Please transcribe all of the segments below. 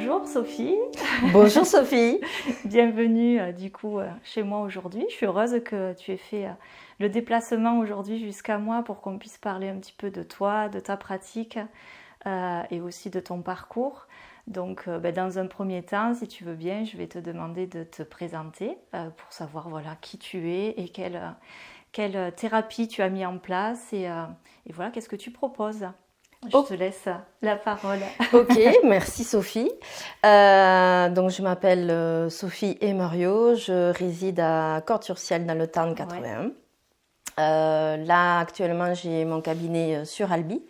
Bonjour Sophie. Bonjour Sophie. Bienvenue chez moi aujourd'hui. Je suis heureuse que tu aies fait le déplacement aujourd'hui jusqu'à moi pour qu'on puisse parler un petit peu de toi, de ta pratique et aussi de ton parcours. Donc dans un premier temps, si tu veux bien, je vais te demander de te présenter pour savoir qui tu es et quelle thérapie tu as mis en place et voilà, qu'est-ce que tu proposes. Je te laisse la parole. Ok, merci Sophie. Donc je m'appelle Sophie et Mario, je réside à Cordes-sur-Ciel dans le Tarn 81. Ouais. Là actuellement j'ai mon cabinet sur Albi.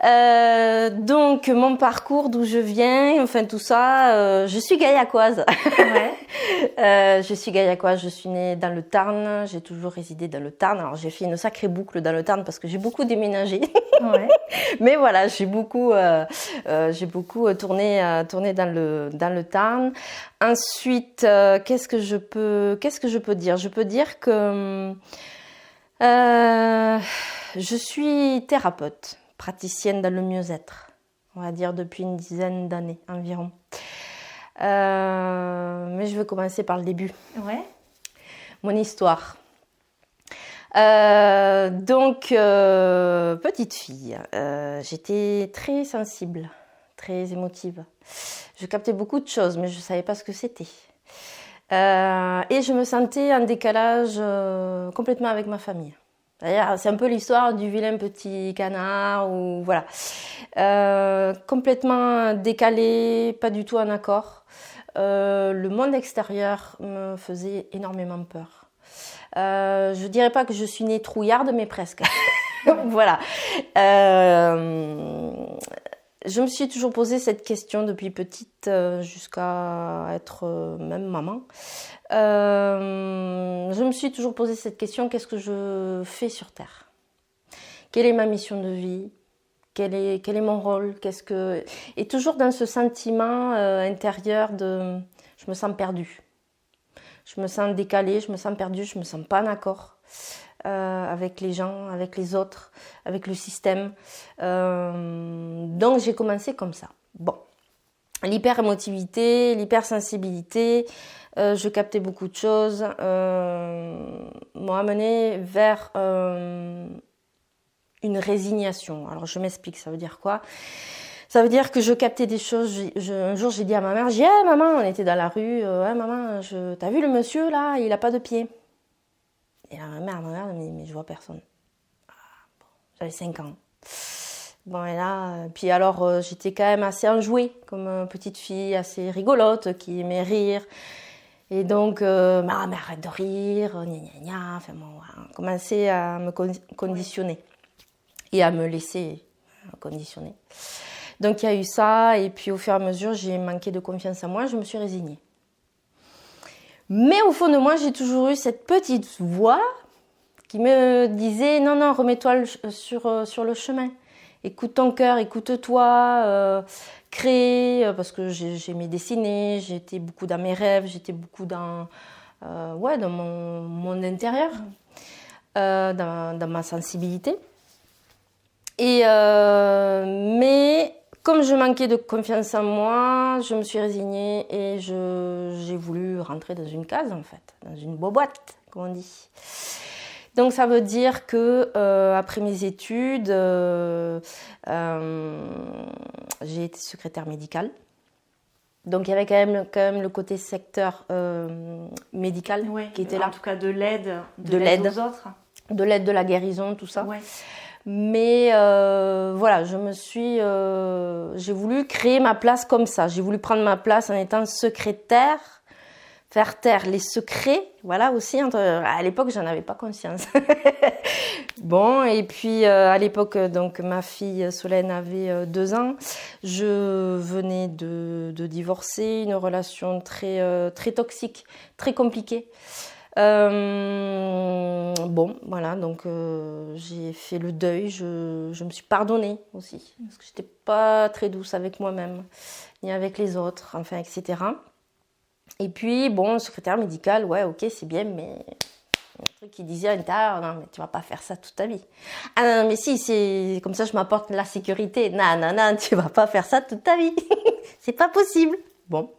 Donc mon parcours, d'où je viens, enfin tout ça, je suis gaillacoise. Ouais. Je suis gaillacoise, je suis née dans le Tarn, j'ai toujours résidé dans le Tarn. Alors j'ai fait une sacrée boucle dans le Tarn parce que j'ai beaucoup déménagé. Ouais. Mais voilà, j'ai beaucoup tourné dans le Tarn. Ensuite, qu'est-ce que je peux dire? Je peux dire que je suis thérapeute, praticienne dans le mieux-être, on va dire depuis une dizaine d'années environ. Mais je vais commencer par le début. Ouais. Mon histoire. Petite fille, j'étais très sensible, très émotive. Je captais beaucoup de choses, mais je ne savais pas ce que c'était. Et je me sentais en décalage complètement avec ma famille. D'ailleurs, c'est un peu l'histoire du vilain petit canard, ou voilà. Complètement décalé, pas du tout en accord. Le monde extérieur me faisait énormément peur. Je dirais pas que je suis née trouillarde, mais presque. Voilà. Je me suis toujours posé cette question depuis petite jusqu'à être même maman. Je me suis toujours posé cette question, qu'est-ce que je fais sur Terre? Quelle est ma mission de vie? Quel est mon rôle? Et toujours dans ce sentiment intérieur de je me sens perdue. Je me sens décalée, je me sens perdue, je me sens pas en accord avec les gens, avec les autres, avec le système. Donc j'ai commencé comme ça. Bon, l'hyper-émotivité, l'hypersensibilité, je captais beaucoup de choses, m'ont amené vers une résignation. Alors je m'explique, ça veut dire quoi? Ça veut dire que je captais des choses. Un jour, j'ai dit à ma mère, hey, maman, on était dans la rue, hey, maman, t'as vu le monsieur là, il a pas de pied. Et là, ma mère me regarde, mais je vois personne. Ah, bon, j'avais 5 ans. Bon, et là, puis alors, j'étais quand même assez enjouée, comme petite fille, assez rigolote, qui aimait rire. Et donc, mais arrête de rire, gna gna gna. Enfin bon, on commençait à me conditionner et à me laisser conditionner. Donc il y a eu ça, et puis au fur et à mesure, j'ai manqué de confiance en moi, je me suis résignée. Mais au fond de moi, j'ai toujours eu cette petite voix qui me disait « Non, remets-toi sur le chemin. Écoute ton cœur, écoute-toi, crée. » Parce que j'aimais dessiner, j'étais beaucoup dans mes rêves, j'étais beaucoup dans mon monde intérieur, dans ma sensibilité. Mais comme je manquais de confiance en moi, je me suis résignée et j'ai voulu rentrer dans une case, en fait, dans une boîte, comme on dit. Donc ça veut dire que après mes études, j'ai été secrétaire médicale. Donc il y avait quand même le côté secteur médical qui était là. En tout cas de l'aide aux autres. De l'aide, de la guérison, tout ça. Ouais. Mais j'ai voulu créer ma place comme ça. J'ai voulu prendre ma place en étant secrétaire, faire taire les secrets. Voilà aussi. À l'époque, j'en avais pas conscience. Bon, et puis à l'époque, donc ma fille Solène avait 2 ans. Je venais de divorcer, une relation très toxique, très compliquée. Bon, voilà, donc j'ai fait le deuil, je me suis pardonnée aussi, parce que j'étais pas très douce avec moi-même, ni avec les autres, enfin, etc. Et puis, bon, secrétaire médical, ouais, ok, c'est bien, mais un truc qui disait à l'intérieur, non, mais tu vas pas faire ça toute ta vie. Ah non, mais si, c'est comme ça, je m'apporte la sécurité. Non, tu vas pas faire ça toute ta vie. c'est pas possible. Bon.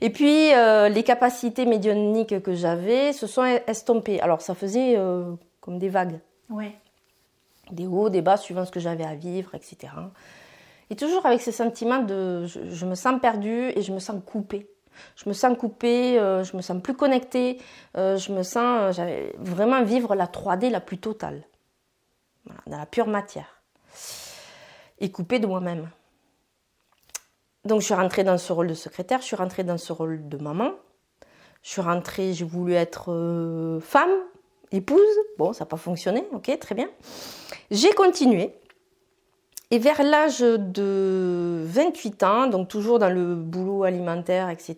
Et puis, les capacités médiumniques que j'avais se sont estompées. Alors, ça faisait comme des vagues. Ouais. Des hauts, des bas, suivant ce que j'avais à vivre, etc. Et toujours avec ce sentiment de... Je me sens perdue et je me sens coupée. Je me sens coupée, je me sens plus connectée. J'avais vraiment vivre la 3D la plus totale. Voilà, dans la pure matière. Et coupée de moi-même. Donc je suis rentrée dans ce rôle de secrétaire, je suis rentrée dans ce rôle de maman. Je suis rentrée, j'ai voulu être femme, épouse. Bon, ça n'a pas fonctionné, ok, très bien. J'ai continué. Et vers l'âge de 28 ans, donc toujours dans le boulot alimentaire, etc.,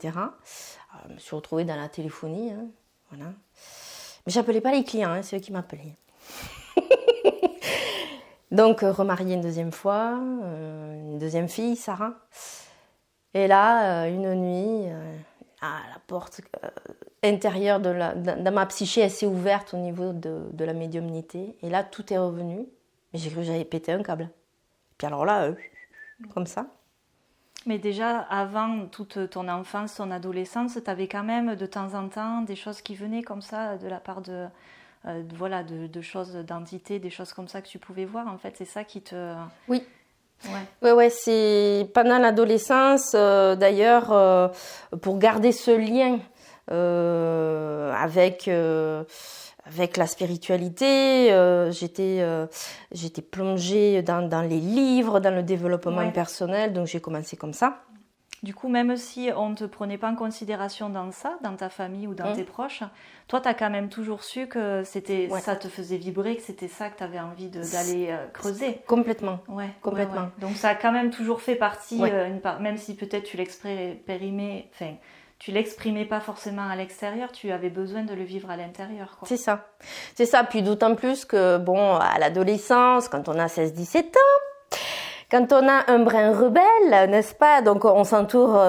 je me suis retrouvée dans la téléphonie. Hein, voilà. Mais je n'appelais pas les clients, hein, c'est eux qui m'appelaient. Donc remariée une deuxième fois, une deuxième fille, Sarah. Et là, une nuit, la porte intérieure dans ma psyché, elle s'est ouverte au niveau de la médiumnité. Et là, tout est revenu. Mais j'ai cru que j'avais pété un câble. Puis alors là, comme ça. Mais déjà, avant toute ton enfance, ton adolescence, tu avais quand même de temps en temps des choses qui venaient comme ça de la part de choses, d'entités, des choses comme ça que tu pouvais voir. En fait, c'est ça qui te... Oui. Ouais, c'est pendant l'adolescence, d'ailleurs, pour garder ce lien avec la spiritualité, j'étais plongée dans les livres, dans le développement personnel, donc j'ai commencé comme ça. Du coup, même si on ne te prenait pas en considération dans ça, dans ta famille ou dans tes proches, toi, tu as quand même toujours su que ça te faisait vibrer, que c'était ça que tu avais envie d'aller creuser. Complètement. Complètement. Ouais. Donc, ça a quand même toujours fait partie, même si peut-être tu l'exprimais pas forcément à l'extérieur, tu avais besoin de le vivre à l'intérieur. Quoi. C'est ça. Puis d'autant plus que, bon, à l'adolescence, quand on a 16-17 ans, quand on a un brin rebelle, n'est-ce pas? Donc on s'entoure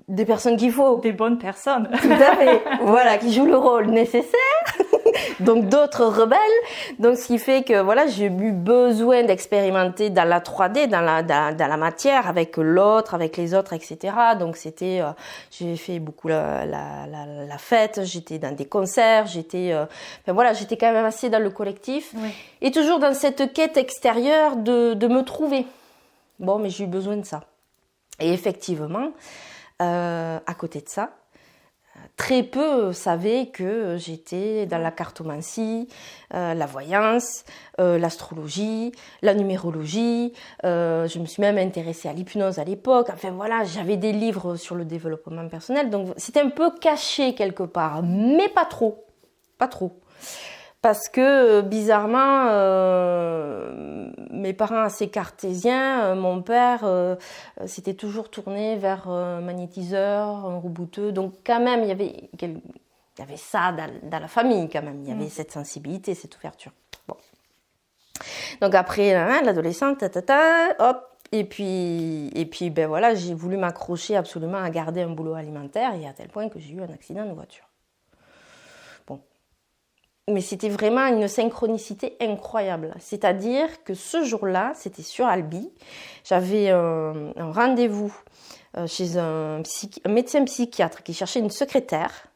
des personnes qu'il faut. Des bonnes personnes. Tout à fait. Voilà, qui jouent le rôle nécessaire. Donc d'autres rebelles. Donc ce qui fait que voilà, j'ai eu besoin d'expérimenter dans la 3D, dans la matière, avec l'autre, avec les autres, etc. Donc c'était, j'ai fait beaucoup la fête, j'étais dans des concerts, j'étais quand même assez dans le collectif. Oui. Et toujours dans cette quête extérieure de me trouver. Bon, mais j'ai eu besoin de ça. Et effectivement, à côté de ça, très peu savaient que j'étais dans la cartomancie, la voyance, l'astrologie, la numérologie. Je me suis même intéressée à l'hypnose à l'époque. Enfin voilà, j'avais des livres sur le développement personnel. Donc c'était un peu caché quelque part, mais pas trop. Pas trop. Parce que bizarrement, mes parents assez cartésiens, mon père s'était toujours tourné vers un magnétiseur, un rebouteux. Donc quand même, il y avait ça dans la famille quand même. Il y avait cette sensibilité, cette ouverture. Bon. Donc après, l'adolescente, hop. Et puis ben voilà, j'ai voulu m'accrocher absolument à garder un boulot alimentaire, et à tel point que j'ai eu un accident de voiture. Mais c'était vraiment une synchronicité incroyable. C'est-à-dire que ce jour-là, c'était sur Albi. J'avais un rendez-vous chez un médecin psychiatre qui cherchait une secrétaire.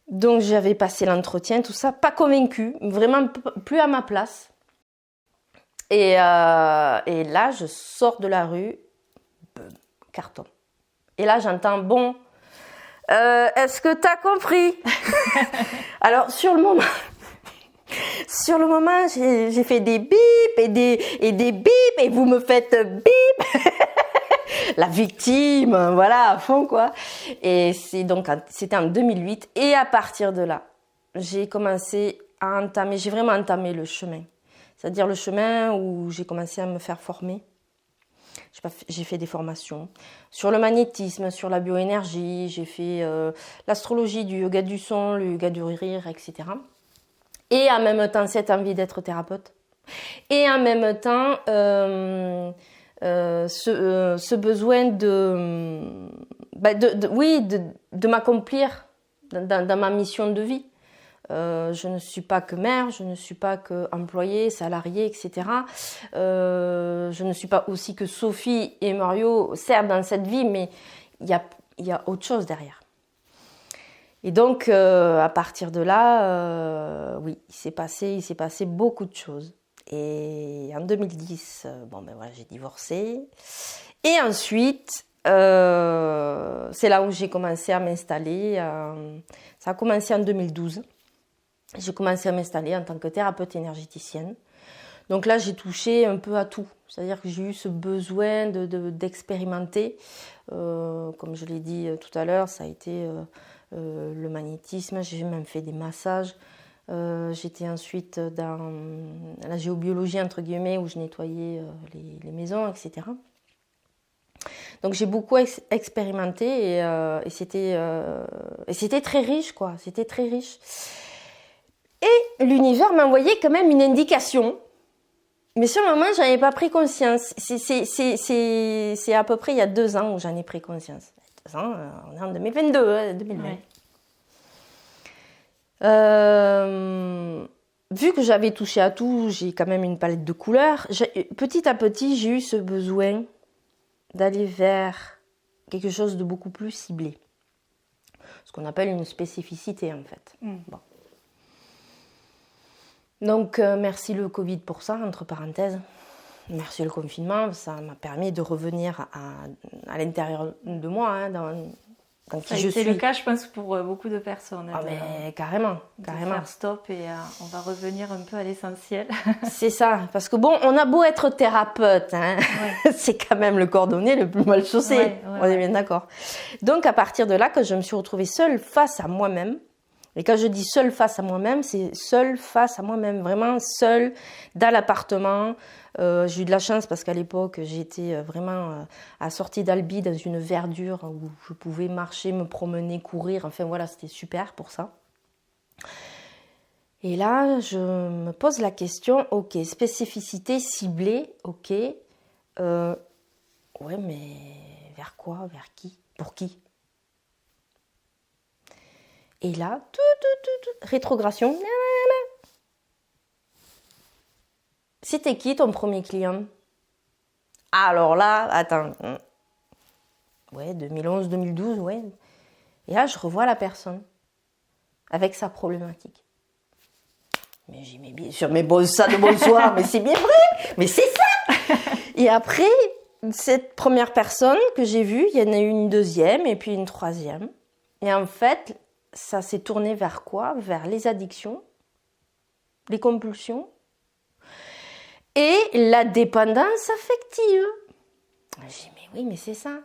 Donc j'avais passé l'entretien, tout ça, pas convaincue, vraiment plus à ma place. Et là, je sors de la rue, carton. Et là, j'entends, bon... est-ce que t'as compris? Alors sur le moment, j'ai fait des bips et des bips, et vous me faites bip. La victime, voilà, à fond quoi. Et c'était en 2008, et à partir de là, j'ai vraiment entamé le chemin. C'est-à-dire le chemin où j'ai commencé à me faire former. J'ai fait des formations sur le magnétisme, sur la bioénergie, j'ai fait l'astrologie, du yoga du son, le yoga du rire, etc. Et en même temps, cette envie d'être thérapeute. Et en même temps, ce besoin de m'accomplir dans ma mission de vie. Je ne suis pas que mère, je ne suis pas que employée, salariée, etc. Je ne suis pas aussi que Sophie et Mario, certes dans cette vie, mais il y a autre chose derrière. Et donc, à partir de là, oui, il s'est passé beaucoup de choses. Et en 2010, j'ai divorcé. Et ensuite, c'est là où j'ai commencé à m'installer. Ça a commencé en 2012. J'ai commencé à m'installer en tant que thérapeute énergéticienne. Donc là, j'ai touché un peu à tout. C'est-à-dire que j'ai eu ce besoin d'expérimenter. Comme je l'ai dit tout à l'heure, ça a été le magnétisme. J'ai même fait des massages. J'étais ensuite dans la géobiologie, entre guillemets, où je nettoyais les maisons, etc. Donc j'ai beaucoup expérimenté et c'était très riche, quoi. C'était très riche. Et l'univers m'a envoyé quand même une indication. Mais sur le moment, j'en avais pas pris conscience. C'est à peu près il y a 2 ans où j'en ai pris conscience. 2 ans, on est en 2022, 2020. Ouais. Vu que j'avais touché à tout, j'ai quand même une palette de couleurs. Petit à petit, j'ai eu ce besoin d'aller vers quelque chose de beaucoup plus ciblé. Ce qu'on appelle une spécificité, en fait. Bon. Donc, merci le Covid pour ça, entre parenthèses. Merci le confinement, ça m'a permis de revenir à l'intérieur de moi, dans qui je suis. C'est le cas, je pense, pour beaucoup de personnes. Mais carrément. Faire stop et on va revenir un peu à l'essentiel. C'est ça, parce que bon, on a beau être thérapeute, c'est quand même le cordonnier le plus mal chaussé, on est bien d'accord. Donc, à partir de là, que je me suis retrouvée seule face à moi-même. Et quand je dis seule face à moi-même, c'est seule face à moi-même, vraiment seule dans l'appartement. J'ai eu de la chance parce qu'à l'époque, j'étais vraiment assortie d'Albi dans une verdure où je pouvais marcher, me promener, courir. Enfin voilà, c'était super pour ça. Et là, je me pose la question, ok, spécificité ciblée, ok. Ouais, mais vers quoi, vers qui, pour qui? Et là, rétrogradation. C'était qui ton premier client? Alors là, attends. Ouais, 2011, 2012, ouais. Et là, je revois la personne avec sa problématique. Mais j'ai mis bien sûr mes ça de bonsoir, mais c'est bien vrai, mais c'est ça. Et après, cette première personne que j'ai vue, il y en a eu une deuxième et puis une troisième. Et en fait, ça s'est tourné vers quoi? Vers les addictions, les compulsions et la dépendance affective. J'ai dit, mais oui, mais c'est ça.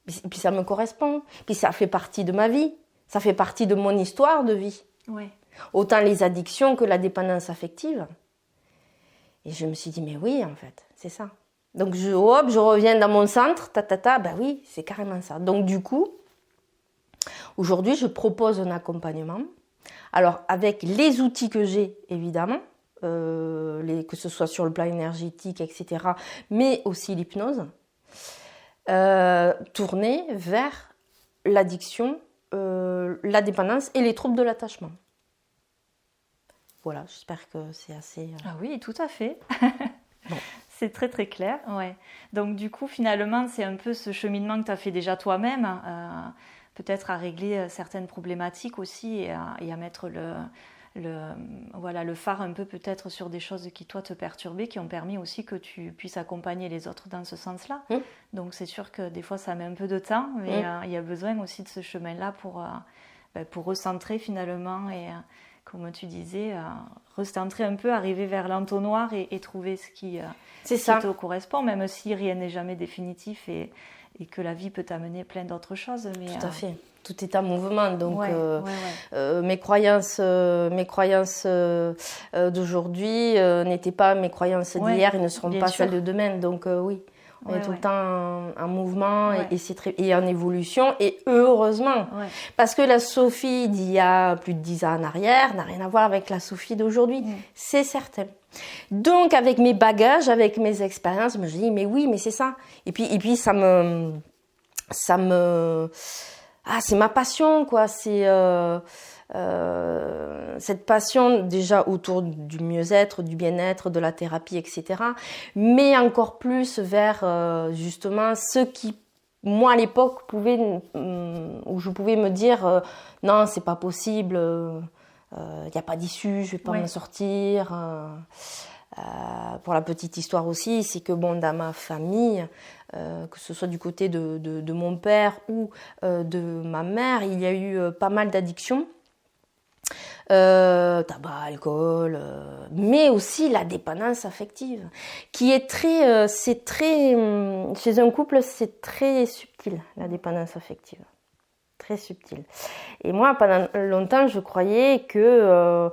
Et puis ça me correspond. Puis ça fait partie de ma vie. Ça fait partie de mon histoire de vie. Ouais. Autant les addictions que la dépendance affective. Et je me suis dit, mais oui, en fait, c'est ça. Donc je reviens dans mon centre, ben oui, c'est carrément ça. Donc du coup, aujourd'hui, je propose un accompagnement. Alors, avec les outils que j'ai, évidemment, que ce soit sur le plan énergétique, etc., mais aussi l'hypnose, tourné vers l'addiction, la dépendance et les troubles de l'attachement. Voilà, j'espère que c'est assez... Ah oui, tout à fait. Bon. C'est très très clair. Ouais. Donc du coup, finalement, c'est un peu ce cheminement que tu as fait déjà toi-même, peut-être à régler certaines problématiques aussi et à mettre le phare un peu peut-être sur des choses qui toi te perturbaient, qui ont permis aussi que tu puisses accompagner les autres dans ce sens-là. Donc c'est sûr que des fois ça met un peu de temps, mais il y a besoin aussi de ce chemin-là pour recentrer finalement et comme tu disais, recentrer un peu, arriver vers l'entonnoir et trouver ce qui te correspond, même si rien n'est jamais définitif et que la vie peut t'amener plein d'autres choses. Mais, tout à fait. Tout est en mouvement. Donc, mes croyances d'aujourd'hui n'étaient pas mes croyances d'hier et ne seront pas celles de demain. Donc, oui. On est tout le temps en mouvement et en évolution, et heureusement. Ouais. Parce que la Sophie d'il y a plus de 10 ans en arrière n'a rien à voir avec la Sophie d'aujourd'hui, c'est certain. Donc, avec mes bagages, avec mes expériences, je me dis, mais oui, mais c'est ça. Et puis c'est ma passion, quoi. C'est cette passion déjà autour du mieux-être, du bien-être, de la thérapie, etc. Mais encore plus vers justement ceux qui, moi à l'époque, où je pouvais me dire non, c'est pas possible, il n'y a pas d'issue, je vais pas m'en sortir. Pour la petite histoire aussi, c'est que bon, dans ma famille, que ce soit du côté de mon père ou de ma mère, il y a eu pas mal d'addictions. Tabac, alcool, mais aussi la dépendance affective, qui est chez un couple, c'est très subtil, la dépendance affective. Très subtil. Et moi, pendant longtemps, je croyais que,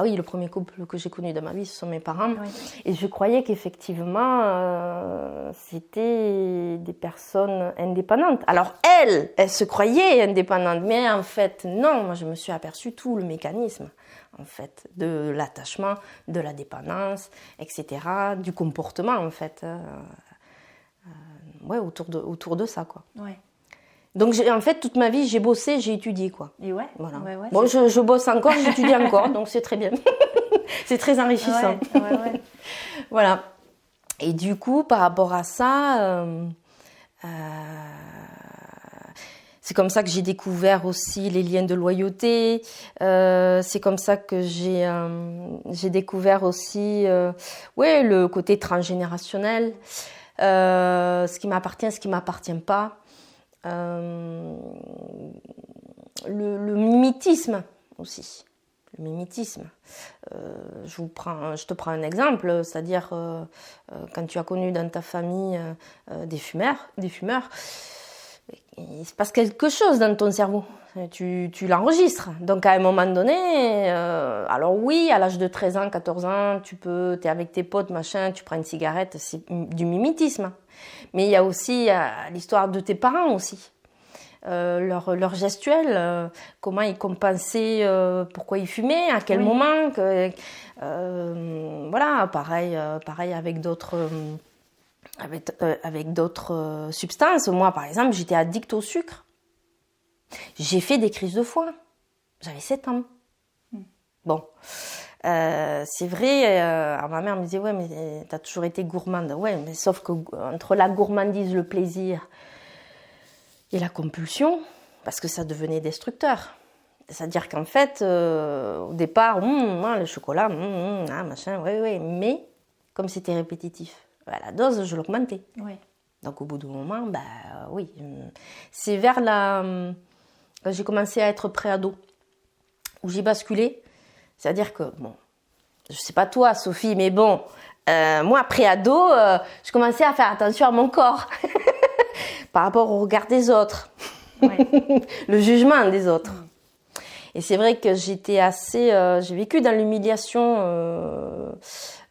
oui, le premier couple que j'ai connu dans ma vie, ce sont mes parents. Oui. Et je croyais qu'effectivement, c'était des personnes indépendantes. Alors, elle se croyait indépendante, mais en fait, non. Moi, je me suis aperçue tout le mécanisme, en fait, de l'attachement, de la dépendance, etc., du comportement, en fait, autour de ça, quoi. Ouais. Donc, en fait, toute ma vie, j'ai bossé, j'ai étudié, quoi. Et ouais. Voilà. Bon, je bosse encore, j'étudie encore, donc c'est très bien. C'est très enrichissant. Ouais. Voilà. Et du coup, par rapport à ça, c'est comme ça que j'ai découvert aussi les liens de loyauté. C'est comme ça que j'ai découvert aussi, le côté transgénérationnel. Ce qui m'appartient, ce qui m'appartient pas. Le mimétisme aussi. Le mimétisme. Je te prends un exemple, c'est-à-dire quand tu as connu dans ta famille des fumeurs, il se passe quelque chose dans ton cerveau. Tu l'enregistres. Donc à un moment donné, alors oui, à l'âge de 13 ans, 14 ans, t'es avec tes potes, machin, tu prends une cigarette, c'est du mimétisme. Mais il y a aussi l'histoire de tes parents aussi. Leur gestuelle, comment ils compensaient, pourquoi ils fumaient, à quel moment. Voilà, pareil avec d'autres... avec d'autres substances. Moi, par exemple, j'étais addict au sucre. J'ai fait des crises de foie. J'avais 7 ans. Bon, c'est vrai, ma mère me disait, ouais, mais t'as toujours été gourmande. Ouais, mais sauf que entre la gourmandise, le plaisir et la compulsion, parce que ça devenait destructeur. C'est-à-dire qu'en fait, au départ, le chocolat, machin, ouais, mais comme c'était répétitif, la dose, je l'augmentais. Oui. Donc au bout d'un moment, oui. C'est vers quand j'ai commencé à être pré-ado, où j'ai basculé. C'est-à-dire que, bon, je sais pas toi, Sophie, mais bon, moi, pré-ado, je commençais à faire attention à mon corps par rapport au regard des autres, le jugement des autres. Et c'est vrai que j'étais assez... j'ai vécu dans l'humiliation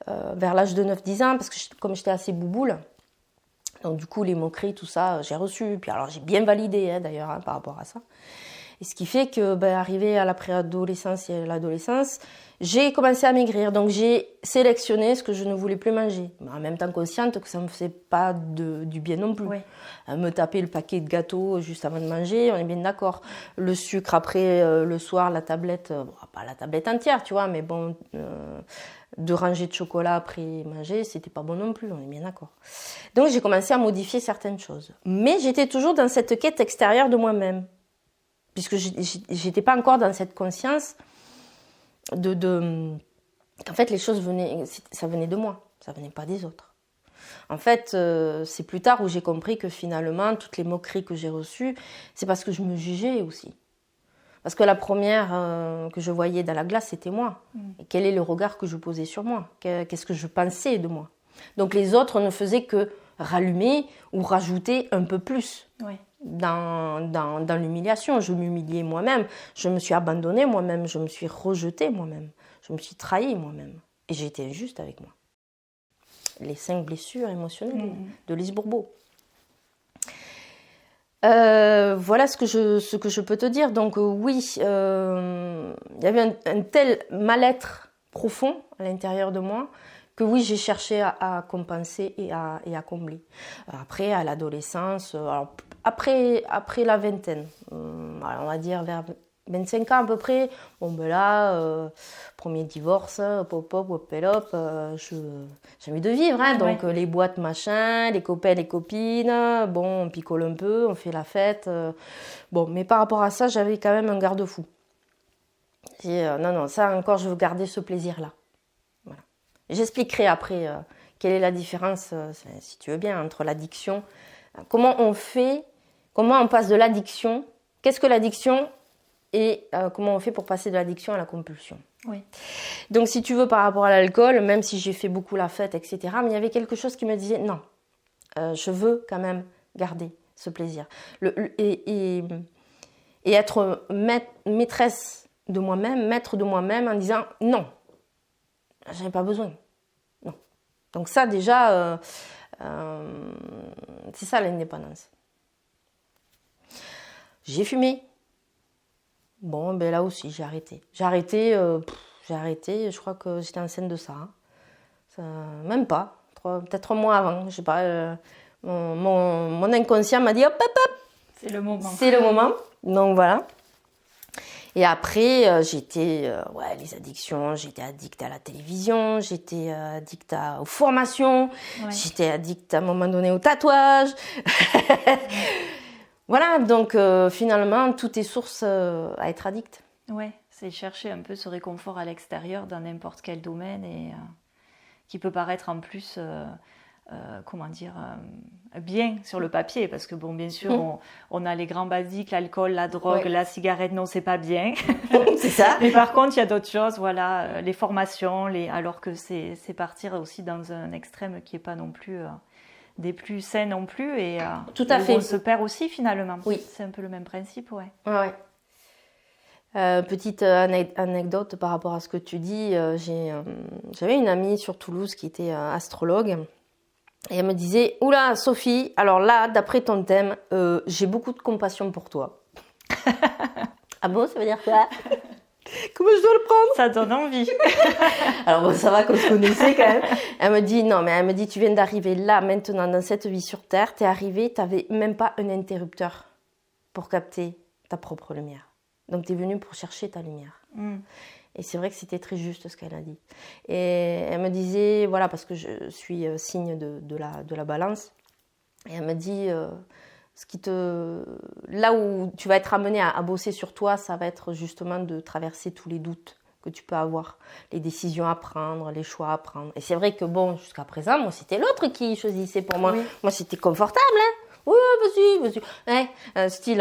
vers l'âge de 9-10 ans, parce que comme j'étais assez bouboule, donc du coup les moqueries, tout ça, j'ai reçu. Puis alors j'ai bien validé d'ailleurs par rapport à ça. Et ce qui fait que, arrivé à la préadolescence et à l'adolescence, j'ai commencé à maigrir. Donc j'ai sélectionné ce que je ne voulais plus manger. Mais en même temps consciente que ça ne me faisait pas du bien non plus. Oui. Me taper le paquet de gâteaux juste avant de manger, on est bien d'accord. Le sucre après, le soir, la tablette, pas la tablette entière, tu vois, mais bon, 2 rangées de chocolat après manger, c'était pas bon non plus, on est bien d'accord. Donc j'ai commencé à modifier certaines choses. Mais j'étais toujours dans cette quête extérieure de moi-même. Puisque j'étais pas encore dans cette conscience qu'en fait les choses ça venait de moi, ça venait pas des autres. En fait, c'est plus tard où j'ai compris que finalement toutes les moqueries que j'ai reçues, c'est parce que je me jugeais aussi. Parce que la première que je voyais dans la glace, c'était moi. Et quel est le regard que je posais sur moi? Qu'est-ce que je pensais de moi? Donc les autres ne faisaient que rallumer ou rajouter un peu plus. Oui. Dans l'humiliation, je m'humiliais moi-même, je me suis abandonnée moi-même, je me suis rejetée moi-même, je me suis trahie moi-même. Et j'ai été injuste avec moi. Les 5 blessures émotionnelles de Lise Bourbeau. Voilà ce que je peux te dire. Donc oui, il y avait un tel mal-être profond à l'intérieur de moi que oui, j'ai cherché à compenser et à combler. Après, à l'adolescence, après la vingtaine, on va dire vers 25 ans à peu près. Bon, ben là, premier divorce, pop-pop, hop-pelop, j'ai envie de vivre. Hein, donc, les boîtes, machin, les copains, les copines. Bon, on picole un peu, on fait la fête. Bon, mais par rapport à ça, j'avais quand même un garde-fou. Non, ça encore, je veux garder ce plaisir-là. Voilà. J'expliquerai après quelle est la différence, si tu veux bien, entre l'addiction. Comment on passe de l'addiction, qu'est-ce que l'addiction et comment on fait pour passer de l'addiction à la compulsion. Oui. Donc si tu veux, par rapport à l'alcool, même si j'ai fait beaucoup la fête, etc., mais il y avait quelque chose qui me disait non, je veux quand même garder ce plaisir. Et être maîtresse de moi-même, maître de moi-même en disant non, j'en ai pas besoin. Non. Donc ça déjà, c'est ça l'indépendance. J'ai fumé. Bon, ben là aussi, j'ai arrêté. J'ai arrêté, je crois que j'étais enceinte de ça. Même pas, peut-être un mois avant, je sais pas. Mon inconscient m'a dit hop, hop, hop. C'est le moment. C'est le moment, donc voilà. Et après, j'étais, les addictions, j'étais addict à la télévision, j'étais addict aux formations, j'étais addict à un moment donné au tatouage. Voilà, donc finalement, tout est source à être addict. Ouais, c'est chercher un peu ce réconfort à l'extérieur dans n'importe quel domaine et qui peut paraître en plus, bien sur le papier. Parce que bon, bien sûr, on a les grands basiques, l'alcool, la drogue, la cigarette, non, c'est pas bien. C'est ça. Mais par contre, il y a d'autres choses, voilà, les formations, alors que c'est partir aussi dans un extrême qui n'est pas non plus... des plus sains non plus et tout à fait. On se perd aussi finalement. Oui. C'est un peu le même principe, ouais. Ouais. Petite anecdote par rapport à ce que tu dis, j'avais une amie sur Toulouse qui était astrologue et elle me disait « Oula Sophie, alors là, d'après ton thème, j'ai beaucoup de compassion pour toi. » Ah bon, ça veut dire quoi? Comment je dois le prendre? Ça donne envie. Alors bon, ça va qu'on se connaissait quand même. Elle me dit, non, mais elle me dit, tu viens d'arriver là, maintenant, dans cette vie sur Terre, t'es arrivé, t'avais même pas un interrupteur pour capter ta propre lumière. Donc t'es venu pour chercher ta lumière. Et c'est vrai que c'était très juste ce qu'elle a dit. Et elle me disait, voilà, parce que je suis signe de la balance, et elle me dit... là où tu vas être amené à bosser sur toi, ça va être justement de traverser tous les doutes que tu peux avoir, les décisions à prendre, les choix à prendre. Et c'est vrai que bon, jusqu'à présent, moi c'était l'autre qui choisissait pour moi. Oui. Moi c'était confortable, hein. Oui, vas-y. Style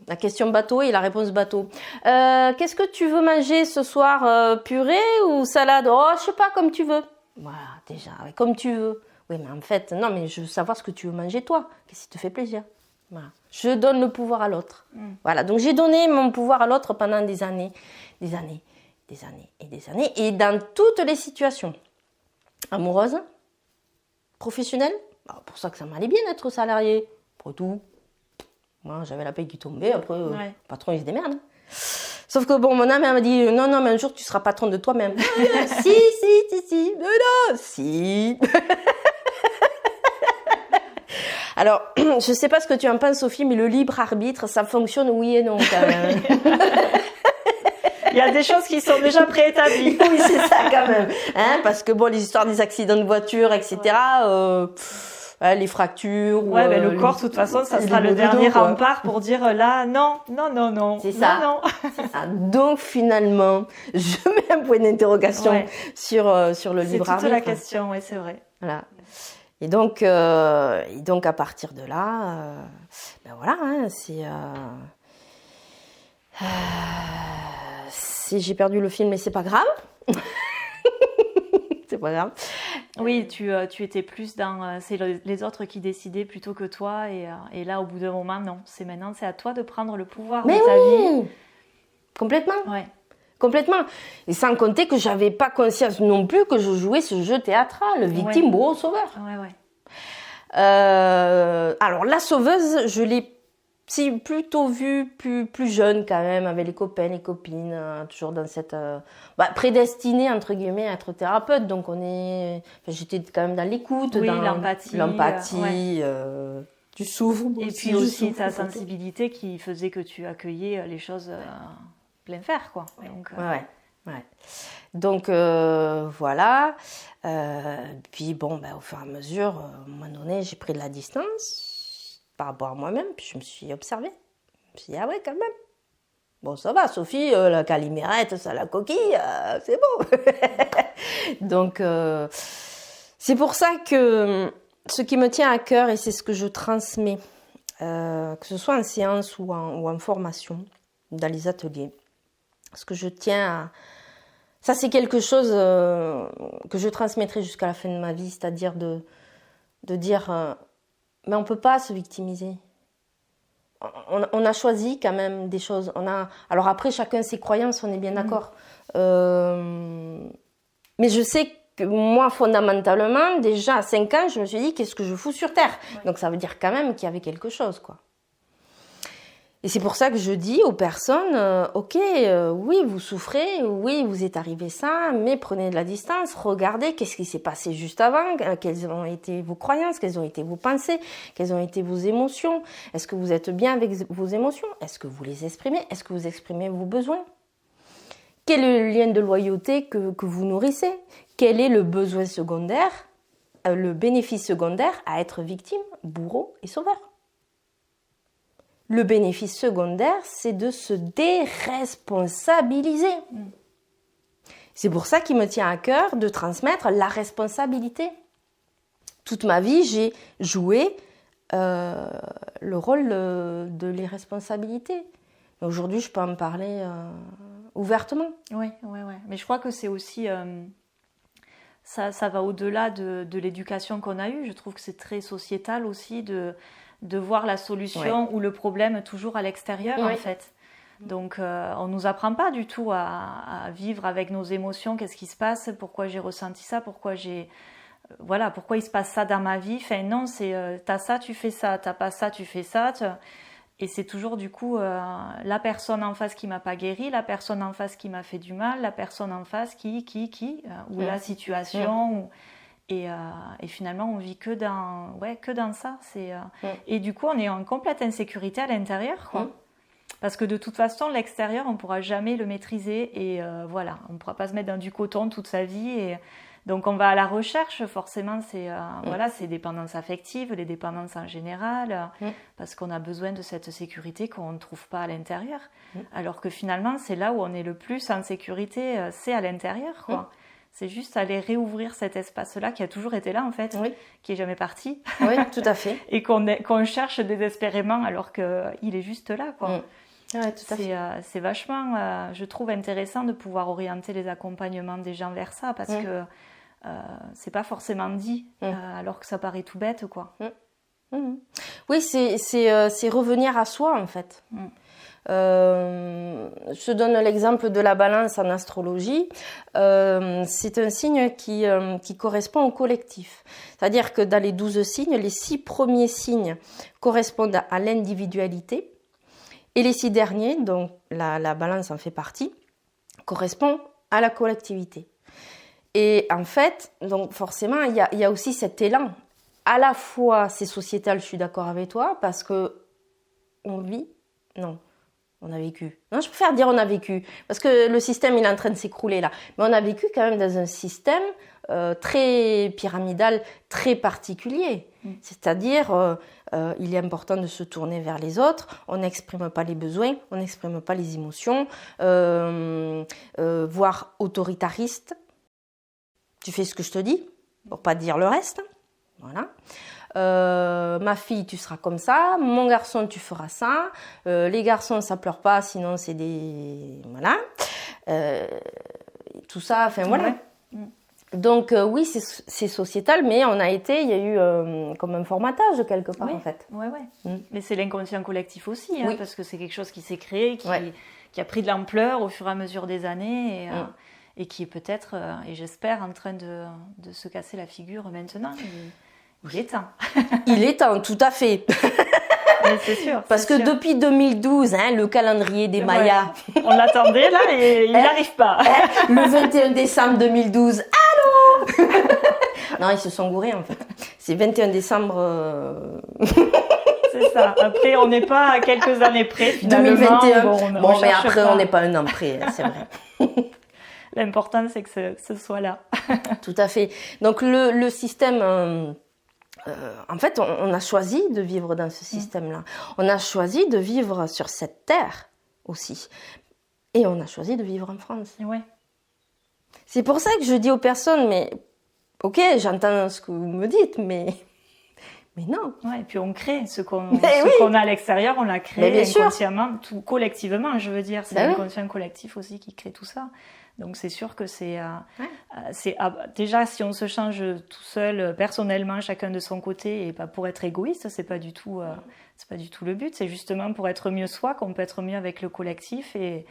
la question bateau et la réponse bateau. Qu'est-ce que tu veux manger ce soir, purée ou salade? Oh, je sais pas, comme tu veux. Voilà, déjà, comme tu veux. Oui, mais en fait, non, mais je veux savoir ce que tu veux manger toi. Qu'est-ce qui te fait plaisir? Voilà. Je donne le pouvoir à l'autre. Voilà. Donc j'ai donné mon pouvoir à l'autre pendant des années. Et dans toutes les situations. Amoureuses, professionnelles. Alors, pour ça que ça m'allait bien d'être salarié. Pour tout. Moi, j'avais la paye qui tombait. Après, le patron, il se démerde. Sauf que bon, mon âme, elle m'a dit, non, mais un jour, tu seras patron de toi-même. Si. Si. Alors, je ne sais pas ce que tu en penses, Sophie, mais le libre arbitre, ça fonctionne oui et non quand même. Il y a des choses qui sont déjà préétablies. Oui, c'est ça quand même. Hein, parce que bon, les histoires des accidents de voiture, etc., les fractures... Ouais, le corps, de toute façon, ça sera le dernier rempart pour dire là, non. C'est ça. Non. C'est ça. Donc, finalement, je mets un point d'interrogation sur le libre arbitre. C'est toute la question, oui, c'est vrai. Voilà. Et donc à partir de là, voilà, hein, j'ai perdu le film, mais c'est pas grave. C'est pas grave. Oui, tu étais plus dans c'est les autres qui décidaient plutôt que toi, et là au bout d'un moment, non, c'est à toi de prendre le pouvoir de ta vie. Complètement. Ouais. Complètement. Et sans compter que j'avais pas conscience non plus que je jouais ce jeu théâtral, victime, bourreau, sauveur. Ouais. Alors la sauveuse, je l'ai plutôt vue plus jeune quand même, avec les copains, les copines, toujours dans cette prédestinée entre guillemets à être thérapeute. Donc j'étais quand même dans l'écoute, dans l'empathie. Tu souffres. Et puis aussi ta sensibilité qui faisait que tu accueillais les choses. plein fer, quoi. Donc, Ouais. Donc voilà. Puis bon, au fur et à mesure, à un moment donné, j'ai pris de la distance par rapport à moi-même, puis je me suis observée. Je me suis dit, ah ouais, quand même. Bon, ça va, Sophie, la calimérette, ça, la coquille, c'est bon. Donc, c'est pour ça que ce qui me tient à cœur, et c'est ce que je transmets, que ce soit en séance ou en formation, dans les ateliers, ce que je tiens à... Ça, c'est quelque chose que je transmettrai jusqu'à la fin de ma vie, c'est-à-dire de dire, mais on ne peut pas se victimiser. On a choisi quand même des choses. Alors après, chacun ses croyances, on est bien d'accord. Mais je sais que moi, fondamentalement, déjà à 5 ans, je me suis dit, qu'est-ce que je fous sur Terre ? Donc ça veut dire quand même qu'il y avait quelque chose, quoi. Et c'est pour ça que je dis aux personnes, ok, oui, vous souffrez, oui, vous est arrivé ça, mais prenez de la distance, regardez qu'est-ce qui s'est passé juste avant, quelles ont été vos croyances, quelles ont été vos pensées, quelles ont été vos émotions. Est-ce que vous êtes bien avec vos émotions ? Est-ce que vous les exprimez ? Est-ce que vous exprimez vos besoins ? Quel est le lien de loyauté que vous nourrissez ? Quel est le besoin secondaire, le bénéfice secondaire à être victime, bourreau et sauveur ? Le bénéfice secondaire, c'est de se déresponsabiliser. C'est pour ça qu'il me tient à cœur de transmettre la responsabilité. Toute ma vie, j'ai joué le rôle de l'irresponsabilité. Aujourd'hui, je peux en parler ouvertement. Oui. Mais je crois que c'est aussi... ça va au-delà de l'éducation qu'on a eue. Je trouve que c'est très sociétal aussi de voir la solution ou le problème toujours à l'extérieur, en fait. Donc, on ne nous apprend pas du tout à vivre avec nos émotions. Qu'est-ce qui se passe ? Pourquoi j'ai ressenti ça ? Pourquoi il se passe ça dans ma vie ? Enfin, non, c'est t'as ça, tu fais ça. T'as pas ça, tu fais ça. Et c'est toujours, du coup, la personne en face qui m'a pas guéri, la personne en face qui m'a fait du mal, la personne en face ou la situation... Et finalement, on vit que dans ça. Et du coup, on est en complète insécurité à l'intérieur, quoi. Parce que de toute façon, l'extérieur, on ne pourra jamais le maîtriser. Et on ne pourra pas se mettre dans du coton toute sa vie. Et donc, on va à la recherche. Forcément, c'est dépendance affective, les dépendances en général. Parce qu'on a besoin de cette sécurité qu'on ne trouve pas à l'intérieur. Alors que finalement, c'est là où on est le plus en sécurité, c'est à l'intérieur, quoi. C'est juste aller réouvrir cet espace-là qui a toujours été là, en fait, qui n'est jamais parti. Oui, tout à fait. Et qu'on cherche désespérément alors qu'il est juste là, quoi. Ouais, tout à fait. C'est vachement, je trouve, intéressant de pouvoir orienter les accompagnements des gens vers ça, parce que c'est pas forcément dit, alors que ça paraît tout bête, quoi. Oui, c'est revenir à soi, en fait. Je te donne l'exemple de la balance en astrologie. C'est un signe qui correspond au collectif. C'est-à-dire que dans les 12 signes, les 6 premiers signes correspondent à l'individualité et les 6 derniers, donc la balance en fait partie, correspondent à la collectivité. Et en fait, donc forcément, il y a aussi cet élan. À la fois, c'est sociétal, je suis d'accord avec toi, parce que on vit, non. On a vécu. Non, je préfère dire on a vécu, parce que le système, il est en train de s'écrouler là. Mais on a vécu quand même dans un système très pyramidal, très particulier. C'est-à-dire, il est important de se tourner vers les autres. On n'exprime pas les besoins, on n'exprime pas les émotions, voire autoritariste. Tu fais ce que je te dis, pour pas dire le reste. Voilà. Ma fille, tu seras comme ça. Mon garçon, tu feras ça. Les garçons, ça pleure pas, sinon c'est des... Voilà. Tout ça, enfin voilà. Donc oui, c'est sociétal, mais il y a eu comme un formatage quelque part, en fait. Mais c'est l'inconscient collectif aussi, parce que c'est quelque chose qui s'est créé, qui a pris de l'ampleur au fur et à mesure des années, et qui est peut-être, et j'espère, en train de se casser la figure maintenant. Il est temps. Il est temps, tout à fait. Mais c'est sûr. Parce que depuis 2012, le calendrier des Mayas. On l'attendait là et il n'arrive pas. Le 21 décembre 2012. Allô. Non, ils se sont gourés en fait. C'est 21 décembre. c'est ça. Après, on n'est pas à quelques années près, finalement. 2021. On mais cherche après, pas. on n'est pas un an près, c'est vrai. L'important, c'est que ce soit là. Tout à fait. Donc, le système... en fait, on a choisi de vivre dans ce système-là. On a choisi de vivre sur cette terre aussi. Et on a choisi de vivre en France. Ouais. C'est pour ça que je dis aux personnes, mais ok, j'entends ce que vous me dites, mais non. Ouais, et puis on crée ce qu'on Oui. a à l'extérieur, on l'a créé bien sûr. inconsciemment, tout collectivement, je veux dire. C'est Ben oui. l'inconscient collectif aussi qui crée tout ça. Donc c'est sûr que déjà si on se change tout seul, personnellement, chacun de son côté, et pas pour être égoïste, c'est pas du tout le but. C'est justement pour être mieux soi qu'on peut être mieux avec le collectif et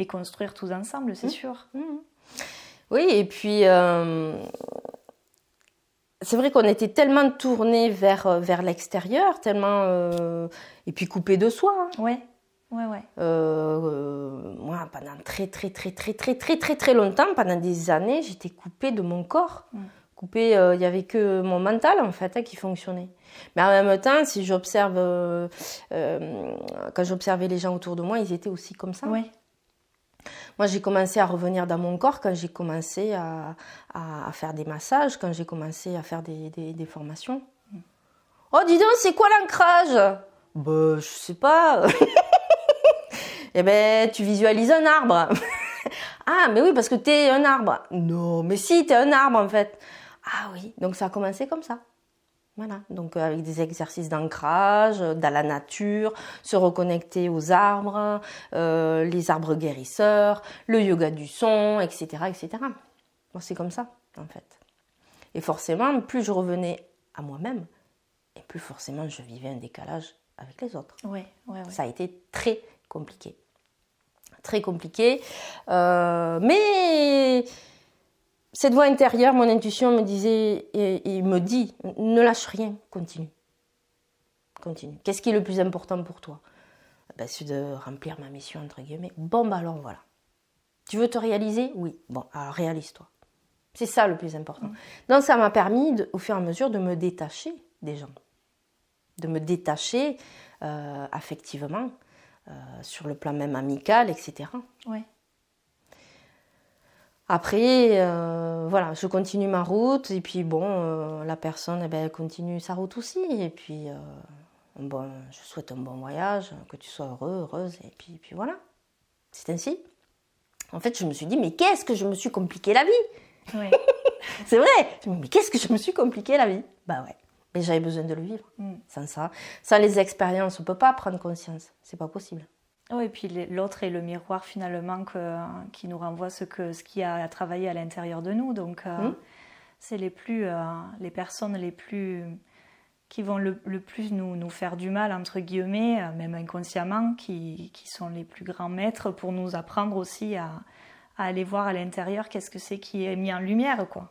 construire tous ensemble, c'est sûr. Oui, et puis c'est vrai qu'on était tellement tournés vers l'extérieur, tellement et puis coupés de soi. Hein. Ouais. Moi, pendant très longtemps, pendant des années, j'étais coupée de mon corps. Coupée, il n'y avait que mon mental, en fait, qui fonctionnait. Mais en même temps, si j'observe, quand j'observais les gens autour de moi, ils étaient aussi comme ça. Ouais. Moi, j'ai commencé à revenir dans mon corps quand j'ai commencé à faire des massages, quand j'ai commencé à faire des formations. Oh, dis donc, c'est quoi l'ancrage? Je sais pas. Eh ben, tu visualises un arbre. Ah, mais oui, parce que t'es un arbre. Non, mais si, t'es un arbre, en fait. Ah oui, donc ça a commencé comme ça. Voilà, donc avec des exercices d'ancrage, dans la nature, se reconnecter aux arbres, les arbres guérisseurs, le yoga du son, etc., etc. Bon, c'est comme ça, en fait. Et forcément, plus je revenais à moi-même, et plus forcément je vivais un décalage avec les autres. Ouais. Ça a été très compliqué. Très compliqué. Mais cette voix intérieure, mon intuition me disait, et me dit, ne lâche rien, continue. Continue. Qu'est-ce qui est le plus important pour toi? C'est de remplir ma mission, entre guillemets. Bon, alors voilà. Tu veux te réaliser? Oui. Bon, alors réalise-toi. C'est ça le plus important. Donc ça m'a permis, au fur et à mesure, de me détacher des gens. De me détacher affectivement, sur le plan même amical, etc. Ouais. Après, voilà, je continue ma route et puis bon, la personne, elle continue sa route aussi. Et puis, je souhaite un bon voyage, que tu sois heureux, heureuse. Et puis voilà, c'est ainsi. En fait, je me suis dit, mais qu'est-ce que je me suis compliqué la vie? Ouais. C'est vrai. Mais qu'est-ce que je me suis compliqué la vie? Bah ouais. Mais j'avais besoin de le vivre. Sans ça, sans les expériences, on ne peut pas prendre conscience. C'est pas possible. Oui, et puis l'autre est le miroir finalement qui nous renvoie ce qui a travaillé à l'intérieur de nous. Donc c'est les personnes les plus qui vont le plus nous faire du mal, entre guillemets, même inconsciemment, qui sont les plus grands maîtres pour nous apprendre aussi à aller voir à l'intérieur qu'est-ce que c'est qui est mis en lumière, quoi.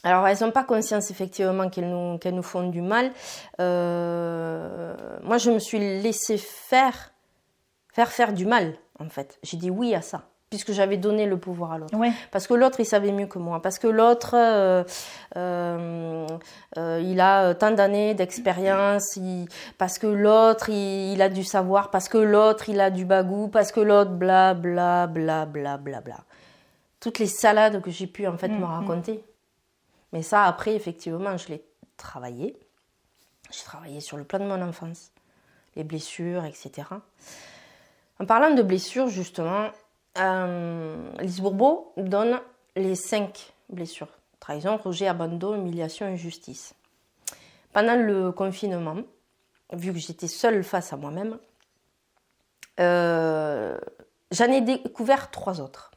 Alors, elles n'ont pas conscience, effectivement, qu'elles nous font du mal. Moi, je me suis laissée faire du mal, en fait. J'ai dit oui à ça, puisque j'avais donné le pouvoir à l'autre. Ouais. Parce que l'autre, il savait mieux que moi. Parce que l'autre, il a tant d'années d'expérience. Parce que l'autre, il a du savoir. Parce que l'autre, il a du bagou. Parce que l'autre, bla, bla, bla, bla, bla, bla. Toutes les salades que j'ai pu, en fait, me raconter. Mais ça, après, effectivement, je l'ai travaillé. J'ai travaillé sur le plan de mon enfance, les blessures, etc. En parlant de blessures, justement, Lise Bourbeau donne les 5 blessures. Trahison, rejet, abandon, humiliation, injustice. Pendant le confinement, vu que j'étais seule face à moi-même, j'en ai découvert 3 autres.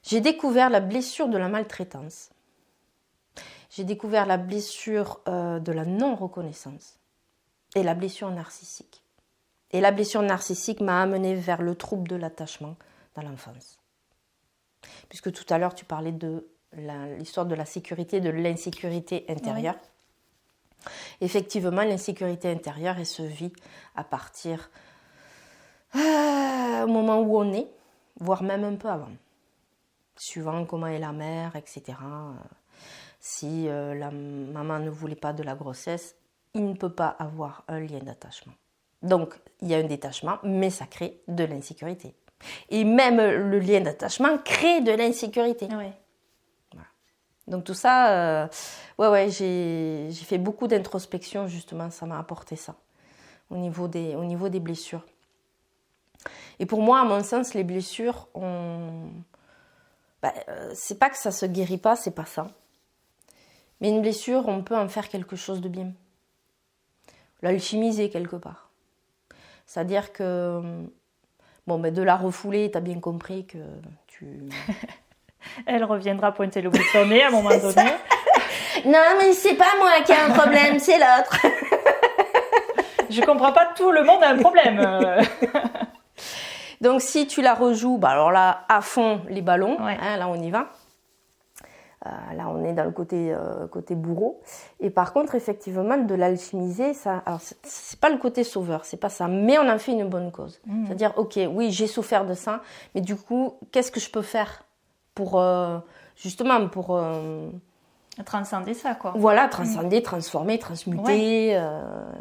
J'ai découvert la blessure de la maltraitance. J'ai découvert la blessure de la non-reconnaissance et la blessure narcissique. Et la blessure narcissique m'a amenée vers le trouble de l'attachement dans l'enfance. Puisque tout à l'heure, tu parlais de l'histoire de la sécurité, de l'insécurité intérieure. Oui. Effectivement, l'insécurité intérieure, elle se vit à partir au moment où on est, voire même un peu avant. Suivant comment est la mère, etc. Si la maman ne voulait pas de la grossesse, il ne peut pas avoir un lien d'attachement. Donc, il y a un détachement, mais ça crée de l'insécurité. Et même le lien d'attachement crée de l'insécurité. Oui. Voilà. Donc tout ça, j'ai fait beaucoup d'introspection, justement, ça m'a apporté ça, au niveau des blessures. Et pour moi, à mon sens, les blessures, c'est pas que ça se guérit pas, c'est pas ça. Mais une blessure, on peut en faire quelque chose de bien. L'alchimiser quelque part. C'est-à-dire que, de la refouler, tu as bien compris que tu... Elle reviendra pointer le bout de son nez à un moment donné. Non, mais c'est pas moi qui ai un problème, c'est l'autre. Je comprends pas, tout le monde a un problème. Donc si tu la rejoues, alors là, à fond les ballons, Ouais. Là on y va. Là on est dans le côté bourreau. Et par contre, effectivement, de l'alchimiser, ça, alors c'est pas le côté sauveur, c'est pas ça, mais on en fait une bonne cause. C'est-à-dire, ok, oui, j'ai souffert de ça, mais du coup, qu'est-ce que je peux faire pour, justement, pour... Transcender ça, quoi. Voilà, transcender, transformer, transmuter,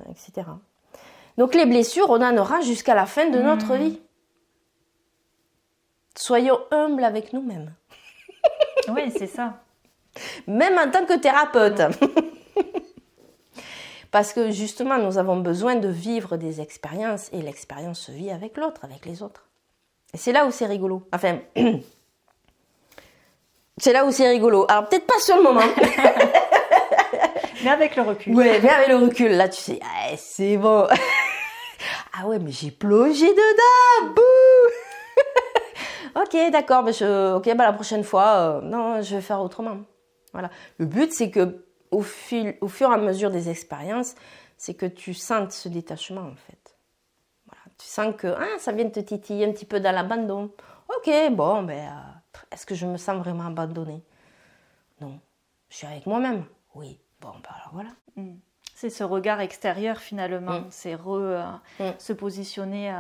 etc. Donc les blessures, on en aura jusqu'à la fin de notre vie. Soyons humbles avec nous-mêmes. Oui, c'est ça. Même en tant que thérapeute. Parce que justement, nous avons besoin de vivre des expériences et l'expérience se vit avec l'autre, avec les autres. Et c'est là où c'est rigolo. Enfin, c'est là où c'est rigolo. Alors peut-être pas sur le moment. Mais avec le recul. Oui, mais avec le recul, là tu sais, c'est bon. Ah ouais, mais j'ai plongé dedans. Bouh. Ok, d'accord, la prochaine fois, non, je vais faire autrement. Voilà. Le but, c'est que au fur et à mesure des expériences, c'est que tu sentes ce détachement, en fait. Voilà. Tu sens que ça vient te titiller un petit peu dans l'abandon. Ok, est-ce que je me sens vraiment abandonnée? Non. Je suis avec moi-même? Oui. Alors voilà. C'est ce regard extérieur finalement, c'est se positionner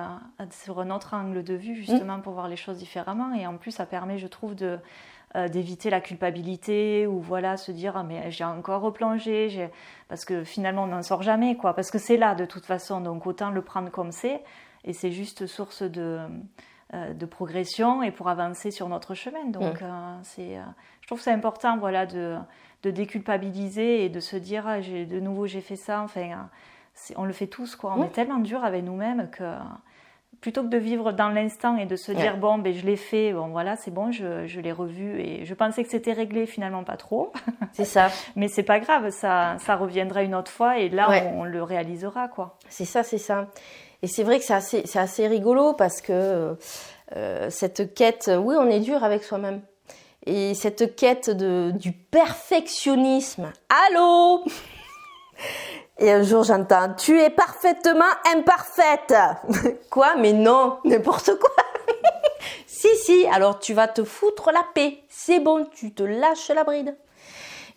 sur un autre angle de vue justement pour voir les choses différemment et en plus ça permet je trouve d'éviter la culpabilité ou voilà se dire mais j'ai encore replongé parce que finalement on n'en sort jamais quoi parce que c'est là de toute façon donc autant le prendre comme c'est et c'est juste source de progression et pour avancer sur notre chemin donc je trouve que c'est important voilà de déculpabiliser et de se dire j'ai fait ça enfin on le fait tous quoi on est tellement dur avec nous-mêmes que plutôt que de vivre dans l'instant et de se dire je l'ai fait voilà c'est bon je l'ai revu et je pensais que c'était réglé finalement pas trop c'est ça mais c'est pas grave ça reviendra une autre fois et là on le réalisera quoi c'est ça et c'est vrai que c'est assez rigolo parce que cette quête on est dur avec soi-même. Et cette quête du perfectionnisme. Allô? Et un jour j'entends, tu es parfaitement imparfaite. Quoi? Mais non, n'importe quoi. Si, alors tu vas te foutre la paix. C'est bon, tu te lâches la bride.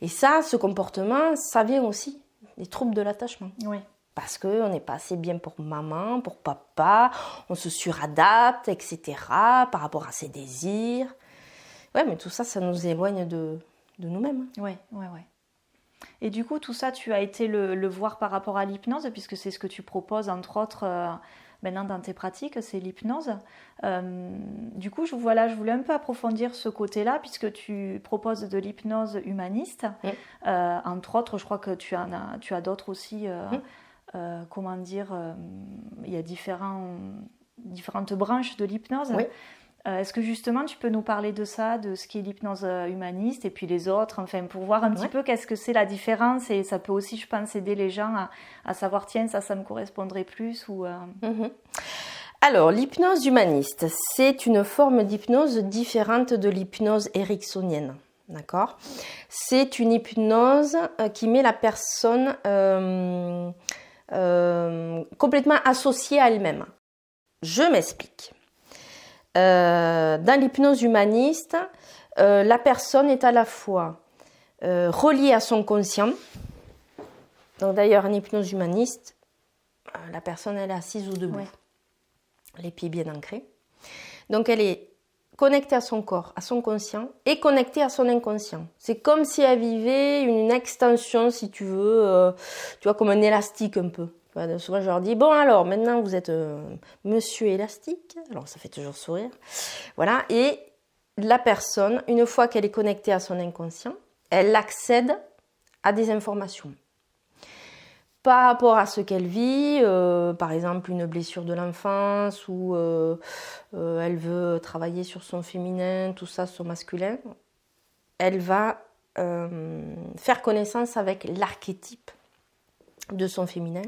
Et ça, ce comportement, ça vient aussi des troubles de l'attachement. Oui. Parce qu'on n'est pas assez bien pour maman, pour papa, on se suradapte, etc. par rapport à ses désirs. Ouais, mais tout ça, ça nous éloigne de nous-mêmes. Ouais. Et du coup, tout ça, tu as été le voir par rapport à l'hypnose, puisque c'est ce que tu proposes, entre autres, maintenant dans tes pratiques, c'est l'hypnose. Du coup, je voulais un peu approfondir ce côté-là, puisque tu proposes de l'hypnose humaniste. Entre autres, je crois que tu as d'autres aussi, il y a différentes branches de l'hypnose. Oui. Est-ce que justement tu peux nous parler de ça, de ce qu'est l'hypnose humaniste et puis les autres, enfin pour voir un petit peu qu'est-ce que c'est la différence et ça peut aussi, je pense, aider les gens à savoir tiens ça me correspondrait plus ou. Alors l'hypnose humaniste, c'est une forme d'hypnose différente de l'hypnose ericksonienne, d'accord ? C'est une hypnose qui met la personne complètement associée à elle-même. Je m'explique. Dans l'hypnose humaniste, la personne est à la fois reliée à son conscient. Donc d'ailleurs, en hypnose humaniste, la personne elle est assise ou debout, les pieds bien ancrés. Donc elle est connectée à son corps, à son conscient et connectée à son inconscient. C'est comme si elle vivait une extension, si tu veux, tu vois, comme un élastique un peu. Souvent, je leur dis, bon alors, maintenant vous êtes monsieur élastique. Alors, ça fait toujours sourire. Voilà, et la personne, une fois qu'elle est connectée à son inconscient, elle accède à des informations. Par rapport à ce qu'elle vit, par exemple une blessure de l'enfance ou elle veut travailler sur son féminin, tout ça, son masculin, elle va faire connaissance avec l'archétype de son féminin,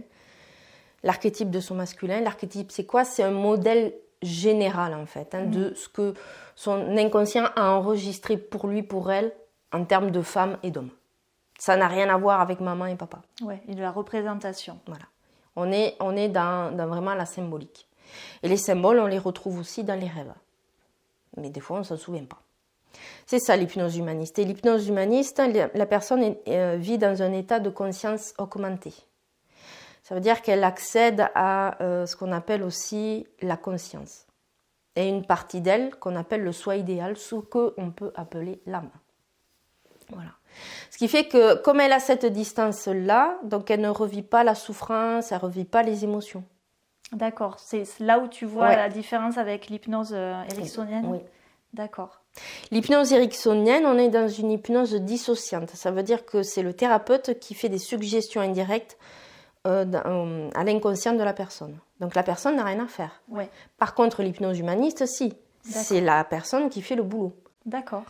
l'archétype de son masculin. L'archétype, c'est quoi? C'est un modèle général en fait, de ce que son inconscient a enregistré pour lui, pour elle, en termes de femme et d'homme. Ça n'a rien à voir avec maman et papa. Oui, et de la représentation. Voilà. On est dans vraiment la symbolique. Et les symboles, on les retrouve aussi dans les rêves. Mais des fois, on ne s'en souvient pas. C'est ça l'hypnose humaniste. Et l'hypnose humaniste, la personne vit dans un état de conscience augmenté. Ça veut dire qu'elle accède à ce qu'on appelle aussi la conscience. Et une partie d'elle qu'on appelle le soi idéal, ce qu'on peut appeler l'âme. Voilà. Ce qui fait que comme elle a cette distance-là, donc elle ne revit pas la souffrance, elle ne revit pas les émotions. D'accord, c'est là où tu vois la différence avec l'hypnose ericksonienne. Oui. D'accord. L'hypnose ericksonienne, on est dans une hypnose dissociante. Ça veut dire que c'est le thérapeute qui fait des suggestions indirectes à l'inconscient de la personne. Donc la personne n'a rien à faire. Ouais. Par contre, l'hypnose humaniste, si. C'est la personne qui fait le boulot. D'accord.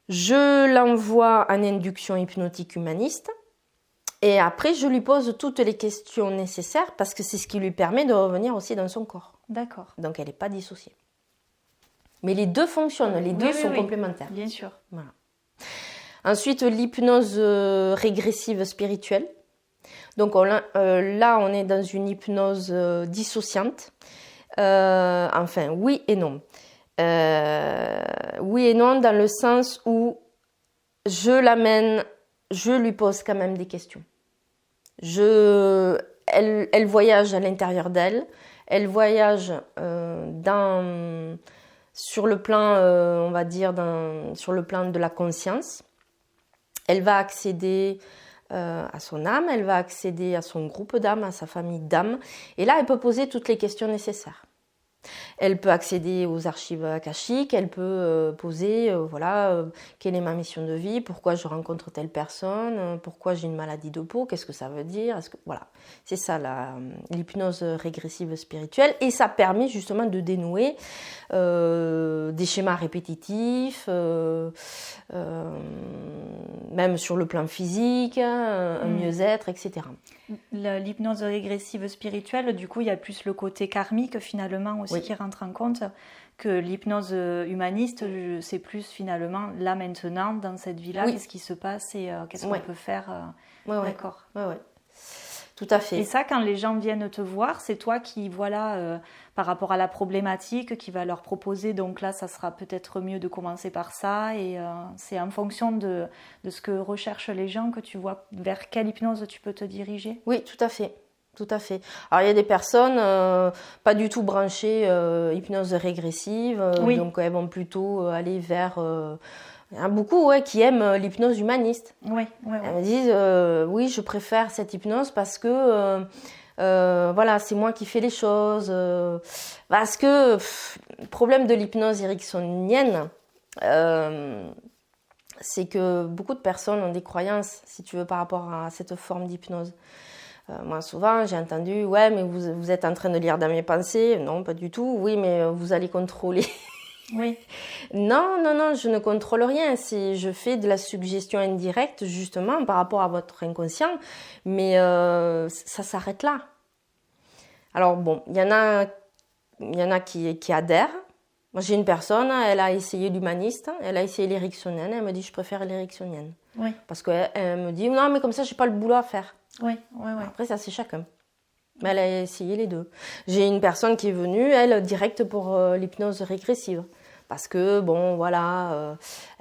Je l'envoie en induction hypnotique humaniste et après je lui pose toutes les questions nécessaires parce que c'est ce qui lui permet de revenir aussi dans son corps. D'accord. Donc elle n'est pas dissociée. Mais les deux fonctionnent, les deux sont complémentaires. Bien sûr. Voilà. Ensuite, l'hypnose régressive spirituelle. Donc là, on est dans une hypnose dissociante. Enfin, oui et non. Oui et non dans le sens où je l'amène, je lui pose quand même des questions. Elle voyage à l'intérieur d'elle, elle voyage sur le plan, on va dire, sur le plan de la conscience. Elle va accéder à son âme, elle va accéder à son groupe d'âmes, à sa famille d'âmes. Et là, elle peut poser toutes les questions nécessaires. Elle peut accéder aux archives akashiques, elle peut poser, quelle est ma mission de vie, pourquoi je rencontre telle personne, pourquoi j'ai une maladie de peau, qu'est-ce que ça veut dire, voilà. C'est ça l'hypnose régressive spirituelle et ça permet justement de dénouer des schémas répétitifs, même sur le plan physique, un mieux-être, etc. L'hypnose régressive spirituelle, du coup, il y a plus le côté karmique finalement aussi qui rentre en compte que l'hypnose humaniste, c'est plus finalement là maintenant, dans cette vie-là, qu'est-ce qui se passe et qu'est-ce qu'on peut faire. D'accord. Ouais. Tout à fait. Et ça, quand les gens viennent te voir, c'est toi qui, par rapport à la problématique, qui va leur proposer, donc là, ça sera peut-être mieux de commencer par ça, et c'est en fonction de ce que recherchent les gens que tu vois vers quelle hypnose tu peux te diriger. Oui, tout à fait. Tout à fait. Alors, il y a des personnes pas du tout branchées hypnose régressive, donc elles vont plutôt aller vers... Il y en a beaucoup qui aiment l'hypnose humaniste. Oui. Elles me disent oui, je préfère cette hypnose parce que c'est moi qui fais les choses. Parce que le problème de l'hypnose ericksonienne, c'est que beaucoup de personnes ont des croyances, si tu veux, par rapport à cette forme d'hypnose. Moi, souvent, j'ai entendu mais vous êtes en train de lire dans mes pensées. Non, pas du tout. Oui, mais vous allez contrôler. Oui. Non, je ne contrôle rien. Je fais de la suggestion indirecte, justement, par rapport à votre inconscient. Mais ça s'arrête là. Alors, bon, il y en a qui adhèrent. Moi, j'ai une personne, elle a essayé l'humaniste, elle a essayé l'éricksonienne. Elle me dit, je préfère l'éricksonienne. Oui. Parce qu'elle me dit, non, mais comme ça, j'ai pas le boulot à faire. Oui. Après, ça, c'est chacun. Mais elle a essayé les deux. J'ai une personne qui est venue, elle, direct pour l'hypnose régressive. Parce que,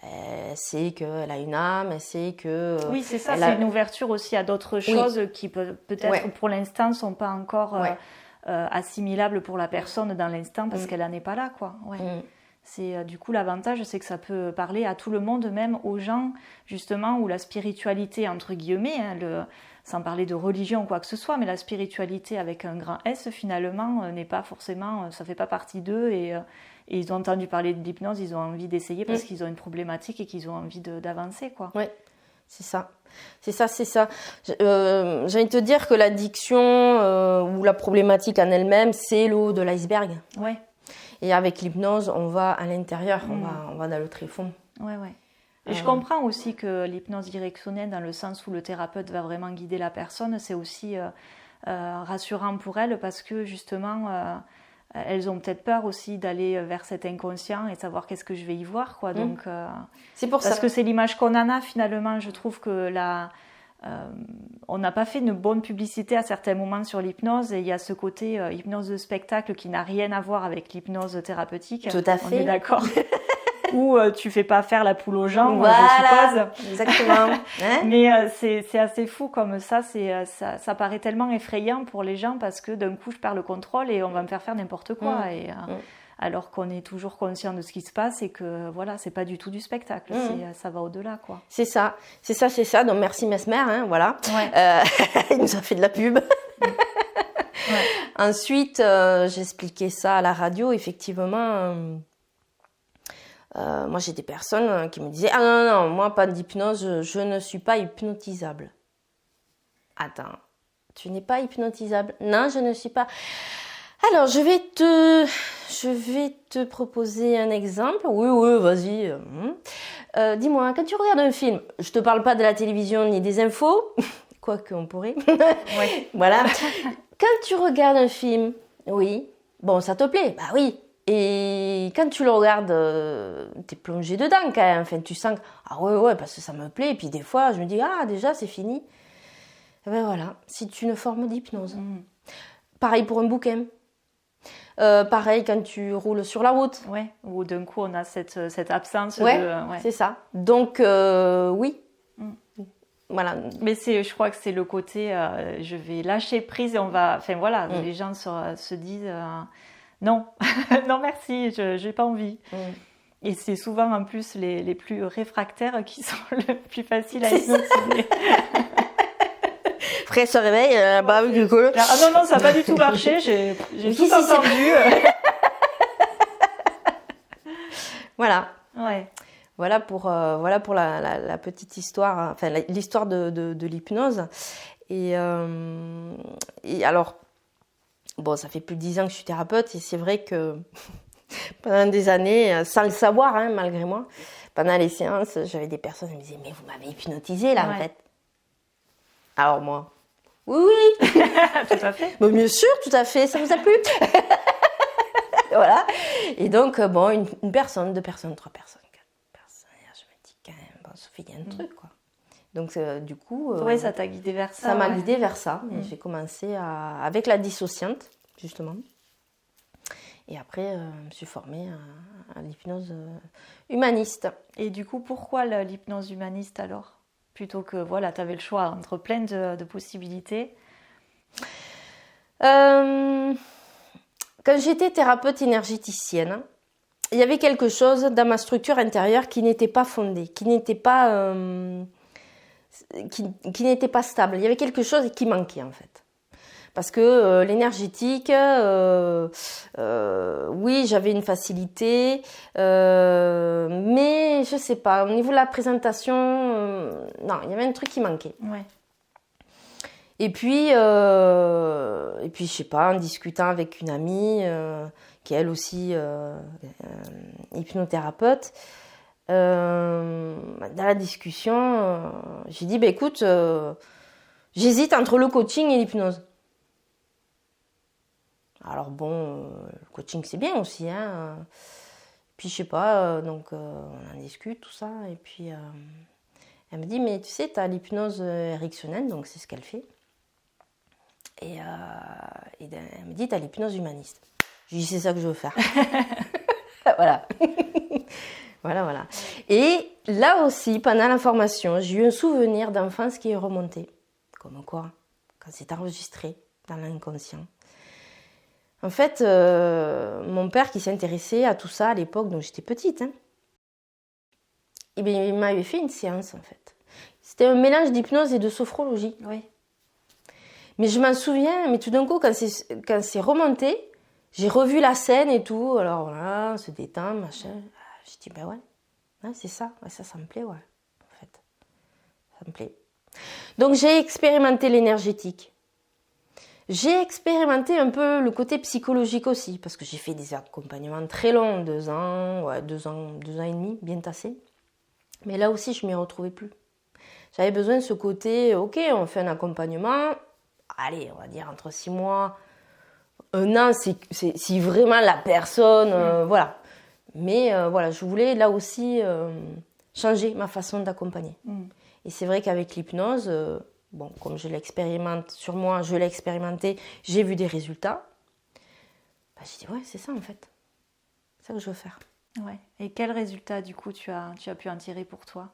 elle sait qu'elle a une âme, elle sait que... oui, c'est ça, c'est une ouverture aussi à d'autres choses qui peut-être pour l'instant ne sont pas encore assimilables pour la personne dans l'instant parce qu'elle n'en est pas là, quoi. Ouais. Du coup, l'avantage, c'est que ça peut parler à tout le monde, même aux gens, justement, où la spiritualité, entre guillemets, sans parler de religion ou quoi que ce soit, mais la spiritualité avec un grand S, finalement, n'est pas forcément, ça fait pas partie d'eux, et ils ont entendu parler de l'hypnose, ils ont envie d'essayer parce qu'ils ont une problématique et qu'ils ont envie d'avancer, quoi. Oui, c'est ça. C'est ça. J'ai envie de te dire que l'addiction ou la problématique en elle-même, c'est le haut de l'iceberg. Ouais. Et avec l'hypnose, on va à l'intérieur, on va dans le tréfonds. Ouais. Et je comprends aussi que l'hypnose directionnelle, dans le sens où le thérapeute va vraiment guider la personne, c'est aussi rassurant pour elles parce que justement, elles ont peut-être peur aussi d'aller vers cet inconscient et savoir qu'est-ce que je vais y voir, quoi. Donc, c'est pour parce ça. que c'est l'image qu'on en a finalement. Je trouve que on n'a pas fait une bonne publicité à certains moments sur l'hypnose, et il y a ce côté hypnose de spectacle qui n'a rien à voir avec l'hypnose thérapeutique. Tout à fait. On est d'accord. Où tu fais pas faire la poule aux gens, voilà, je suppose. Exactement. Mais c'est assez fou comme ça, ça paraît tellement effrayant pour les gens parce que d'un coup je perds le contrôle et on va me faire n'importe quoi. Alors qu'on est toujours conscient de ce qui se passe et que voilà, c'est pas du tout du spectacle, ça va au-delà, quoi. C'est ça. Donc merci Mesmer, voilà. Ouais. Il nous a fait de la pub. Ensuite, j'expliquais ça à la radio, effectivement. Moi, j'ai des personnes qui me disaient « Ah non, moi, pas d'hypnose, je ne suis pas hypnotisable. » Attends, tu n'es pas hypnotisable? Non, je ne suis pas. Alors, je vais te proposer un exemple. Oui, vas-y. Dis-moi, quand tu regardes un film, je te parle pas de la télévision ni des infos, quoique on pourrait. Ouais. Voilà. Quand tu regardes un film, oui, bon, ça te plaît? Bah oui. Et quand tu le regardes, t'es plongé dedans quand même. Enfin, tu sens que, ah ouais, parce que ça me plaît. Et puis des fois, je me dis, ah, déjà, c'est fini. Et ben voilà, c'est une forme d'hypnose. Pareil pour un bouquin. Pareil quand tu roules sur la route. Ouais, où d'un coup, on a cette absence de... Ouais, c'est ça. Donc, oui. Voilà. Mais je crois que c'est le côté, je vais lâcher prise et on va... Enfin, voilà, les gens se disent... non, non merci, je n'ai pas envie. Et c'est souvent en plus les plus réfractaires qui sont le plus faciles à hypnotiser. Après, se réveille, bah du coup. Ah non, ça n'a pas du tout marché, j'ai tout entendu. Voilà. Ouais. Voilà pour la petite histoire, enfin l'histoire de l'hypnose. Et alors, bon, ça fait plus de 10 ans que je suis thérapeute et c'est vrai que pendant des années, sans le savoir, malgré moi, pendant les séances, j'avais des personnes qui me disaient « Mais vous m'avez hypnotisée là, en fait ». Alors moi, oui. Tout à fait. Bon, bien sûr, tout à fait, ça vous a plu. Voilà. Et donc, bon, une personne, 2 personnes, 3 personnes, 4 personnes. Et je me dis quand même, bon, Sophie, il y a un truc, quoi. Donc, du coup... oui, ça t'a guidée vers ça. Ça m'a guidée vers ça. Et j'ai commencé avec la dissociante, justement. Et après, je me suis formée à l'hypnose humaniste. Et du coup, pourquoi l'hypnose humaniste alors? Plutôt que, voilà, tu avais le choix entre plein de possibilités. Quand j'étais thérapeute énergéticienne, il y avait quelque chose dans ma structure intérieure qui n'était pas fondé, qui n'était pas stable. Il y avait quelque chose qui manquait en fait. Parce que l'énergétique, oui, j'avais une facilité, mais je sais pas, au niveau de la présentation, non, il y avait un truc qui manquait. Ouais. Et puis, je sais pas, en discutant avec une amie qui est elle aussi hypnothérapeute, dans la discussion, j'ai dit, écoute, j'hésite entre le coaching et l'hypnose. Alors bon, le coaching c'est bien aussi, Puis je sais pas, donc on en discute, tout ça, et puis elle me dit, mais tu sais, tu as l'hypnose ericksonienne, donc c'est ce qu'elle fait. Et elle me dit, tu as l'hypnose humaniste. Je lui dis, c'est ça que je veux faire. Voilà. Voilà. Et là aussi, pendant la formation, j'ai eu un souvenir d'enfance qui est remonté. Comme quoi, quand c'est enregistré dans l'inconscient, En fait, mon père qui s'intéressait à tout ça à l'époque, donc j'étais petite, hein, et bien, il m'avait fait une séance en fait. C'était un mélange d'hypnose et de sophrologie. Oui. Mais je m'en souviens, mais tout d'un coup, quand c'est remonté, j'ai revu la scène et tout. Alors voilà, on se détend, machin. Je dis, ben ouais, c'est ça. Ouais, ça me plaît, ouais, en fait. Ça me plaît. Donc j'ai expérimenté l'énergétique. J'ai expérimenté un peu le côté psychologique aussi, parce que j'ai fait des accompagnements très longs, 2 ans, ouais, 2 ans et demi, bien tassés. Mais là aussi, je ne m'y retrouvais plus. J'avais besoin de ce côté, ok, on fait un accompagnement, allez, on va dire entre 6 mois, 1 an, si vraiment la personne, voilà. Mais voilà, je voulais là aussi changer ma façon d'accompagner. Et c'est vrai qu'avec l'hypnose, bon, comme je l'expérimente sur moi, je l'ai expérimenté, j'ai vu des résultats. Bah, j'ai dit, ouais, c'est ça en fait. C'est ça que je veux faire. Ouais. Et quels résultats, du coup, tu as pu en tirer pour toi?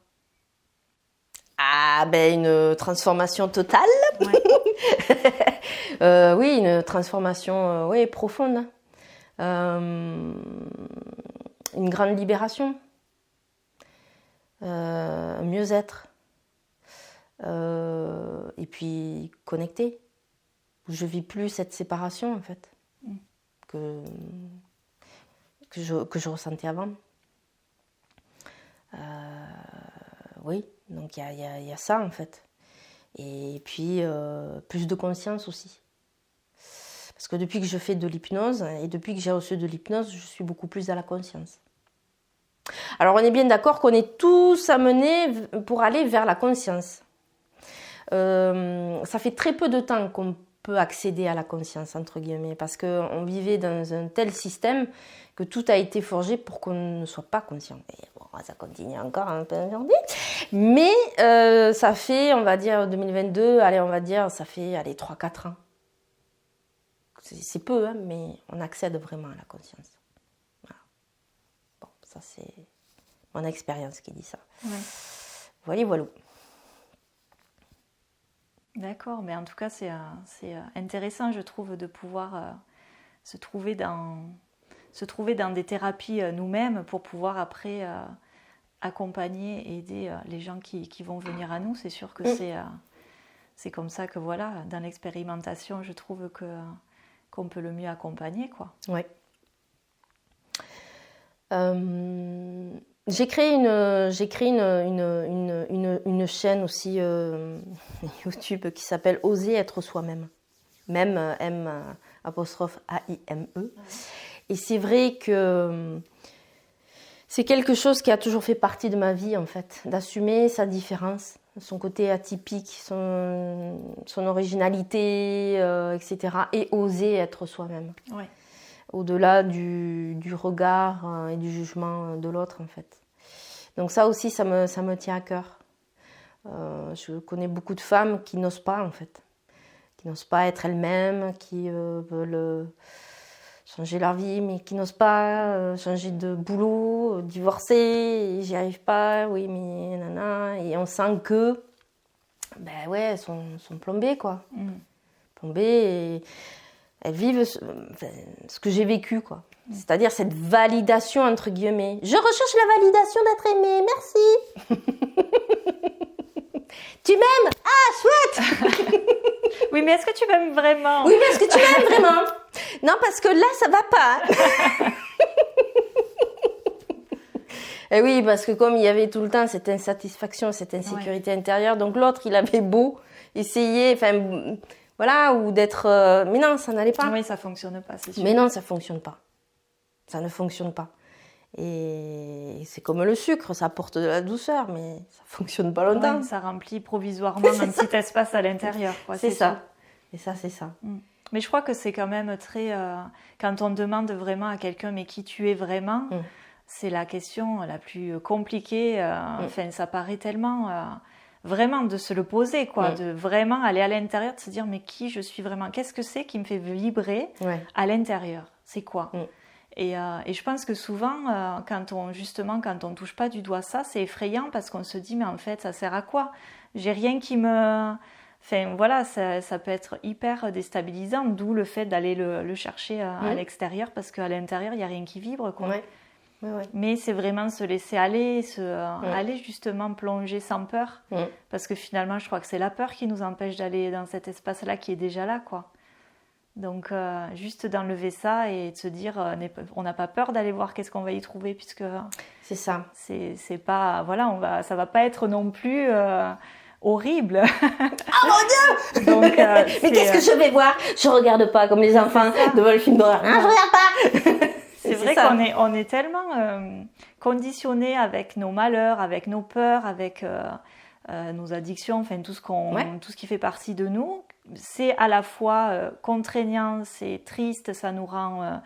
Ah, ben une transformation totale. Ouais. Oui, une transformation oui, profonde. Une grande libération. Un mieux-être. Et puis connecté. Je vis plus cette séparation en fait que je ressentais avant. Oui, donc il y a ça en fait. Et puis plus de conscience aussi. Parce que depuis que je fais de l'hypnose et depuis que j'ai reçu de l'hypnose, je suis beaucoup plus à la conscience. Alors on est bien d'accord qu'on est tous amenés pour aller vers la conscience. Ça fait très peu de temps qu'on peut accéder à la conscience, entre guillemets, parce qu'on vivait dans un tel système que tout a été forgé pour qu'on ne soit pas conscient. Et bon, ça continue encore un peu aujourd'hui. Mais ça fait, on va dire, 2022, allez, on va dire, ça fait 3-4 ans. C'est peu, hein, mais on accède vraiment à la conscience. Voilà. Bon, ça c'est mon expérience qui dit ça. Ouais. Voilà. D'accord, mais en tout cas, c'est intéressant, je trouve, de pouvoir se trouver dans des thérapies nous-mêmes pour pouvoir après accompagner, aider les gens qui vont venir à nous. C'est sûr que c'est comme ça que, voilà, dans l'expérimentation, je trouve qu'on peut le mieux accompagner, quoi. Oui. J'ai créé une chaîne aussi YouTube qui s'appelle Oser être soi-même. Même M''AIME. Et c'est vrai que c'est quelque chose qui a toujours fait partie de ma vie en fait, d'assumer sa différence, son côté atypique, son originalité, etc. Et oser être soi-même. Ouais. Au-delà du regard et du jugement de l'autre en fait. Donc ça aussi, ça me tient à cœur. Je connais beaucoup de femmes qui n'osent pas en fait, qui n'osent pas être elles-mêmes, qui veulent changer leur vie, mais qui n'osent pas changer de boulot, divorcer, j'y arrive pas, oui mais nana, et on sent que, ben ouais, elles sont plombées quoi, plombées et elles vivent ce que j'ai vécu, quoi. C'est-à-dire cette validation, entre guillemets. Je recherche la validation d'être aimée, merci. Tu m'aimes? Ah, chouette. Oui, mais est-ce que tu m'aimes vraiment? Oui, mais est-ce que tu m'aimes vraiment? Non, parce que là, ça va pas. Et oui, parce que comme il y avait tout le temps cette insatisfaction, cette insécurité intérieure, donc l'autre, il avait beau essayer, enfin... Voilà, ou d'être... mais non, ça n'allait pas. Oui, ça ne fonctionne pas, c'est sûr. Mais non, ça ne fonctionne pas. Ça ne fonctionne pas. Et c'est comme le sucre, ça apporte de la douceur, mais ça ne fonctionne pas longtemps. Oui, ça remplit provisoirement un petit espace à l'intérieur. Quoi, c'est ça. Et ça, c'est ça. Mais je crois que c'est quand même très... quand on demande vraiment à quelqu'un, mais qui tu es vraiment, c'est la question la plus compliquée. Enfin, ça paraît tellement... vraiment de se le poser, quoi, de vraiment aller à l'intérieur, de se dire mais qui je suis vraiment, qu'est-ce que c'est qui me fait vibrer à l'intérieur, c'est quoi et je pense que souvent quand on touche pas du doigt ça, c'est effrayant parce qu'on se dit mais en fait ça sert à quoi, j'ai rien qui me Enfin, voilà, ça peut être hyper déstabilisant, d'où le fait d'aller le chercher à l'extérieur, parce qu'à l'intérieur, il n'y a rien qui vibre, quoi. Ouais. Ouais. Mais c'est vraiment se laisser aller, aller justement plonger sans peur, parce que finalement, je crois que c'est la peur qui nous empêche d'aller dans cet espace-là qui est déjà là, quoi. Donc, juste d'enlever ça et de se dire, on n'a pas peur d'aller voir qu'est-ce qu'on va y trouver, puisque c'est ça. C'est pas, voilà, ça va pas être non plus horrible. Oh mon Dieu. Donc, mais qu'est-ce que je vais voir? Je regarde pas comme les enfants devant le film d'horreur. Non, je regarde pas. C'est vrai qu'on est tellement conditionné avec nos malheurs, avec nos peurs, avec nos addictions, enfin tout ce qui fait partie de nous. C'est à la fois contraignant, c'est triste, ça nous rend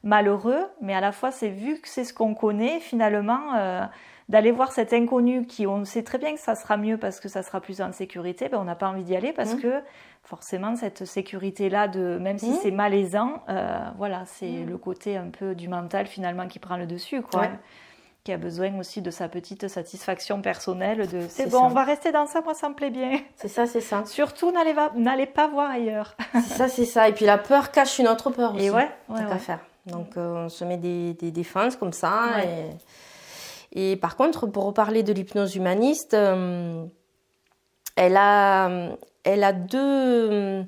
malheureux, mais à la fois c'est vu que c'est ce qu'on connaît, finalement, d'aller voir cet inconnu on sait très bien que ça sera mieux parce que ça sera plus en sécurité, on n'a pas envie d'y aller parce que forcément cette sécurité-là, même si c'est malaisant, voilà, c'est le côté un peu du mental finalement qui prend le dessus, quoi. Qui a besoin aussi de sa petite satisfaction personnelle c'est bon, on va rester dans ça, moi ça me plaît bien. C'est ça. Surtout, n'allez pas voir ailleurs. C'est ça. Et puis la peur cache une autre peur aussi. Et à faire. Donc on se met des défenses comme ça. Et par contre, pour reparler de l'hypnose humaniste, elle a deux...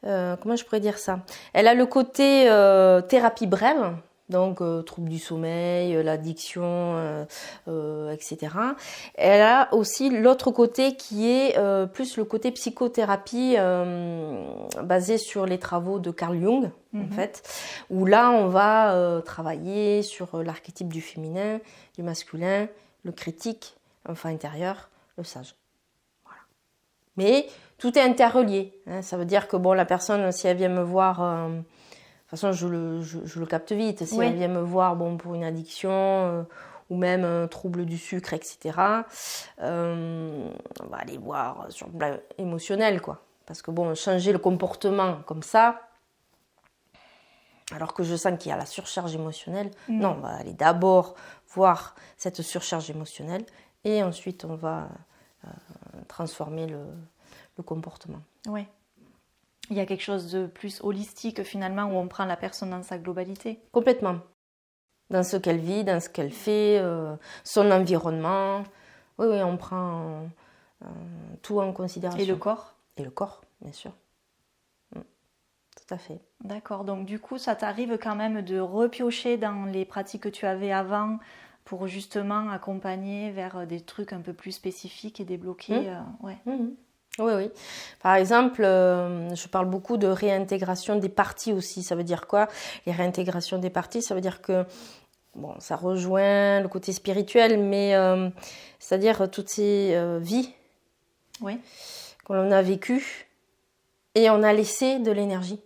comment je pourrais dire ça? Elle a le côté thérapie brève. Donc, troubles du sommeil, l'addiction, etc. Elle a aussi l'autre côté qui est plus le côté psychothérapie basé sur les travaux de Carl Jung, en fait, où là, on va travailler sur l'archétype du féminin, du masculin, le critique, l'enfant intérieur, le sage. Voilà. Mais tout est interrelié. Hein. Ça veut dire que bon, la personne, si elle vient me voir... De toute façon, je le capte vite. Si elle vient me voir pour une addiction ou même un trouble du sucre, etc., on va aller voir sur le plan émotionnel, quoi. Parce que changer le comportement comme ça, alors que je sens qu'il y a la surcharge émotionnelle, non, on va aller d'abord voir cette surcharge émotionnelle et ensuite on va transformer le comportement. Oui. Il y a quelque chose de plus holistique finalement où on prend la personne dans sa globalité. Complètement. Dans ce qu'elle vit, dans ce qu'elle fait, son environnement. Oui, on prend tout en considération. Et le corps ? Et le corps, bien sûr. Tout à fait. D'accord, donc du coup ça t'arrive quand même de repiocher dans les pratiques que tu avais avant pour justement accompagner vers des trucs un peu plus spécifiques et débloquer. Oui. Par exemple, je parle beaucoup de réintégration des parties aussi. Ça veut dire quoi? Les réintégrations des parties, ça veut dire que ça rejoint le côté spirituel, mais c'est-à-dire toutes ces vies que l'on a vécues et on a laissé de l'énergie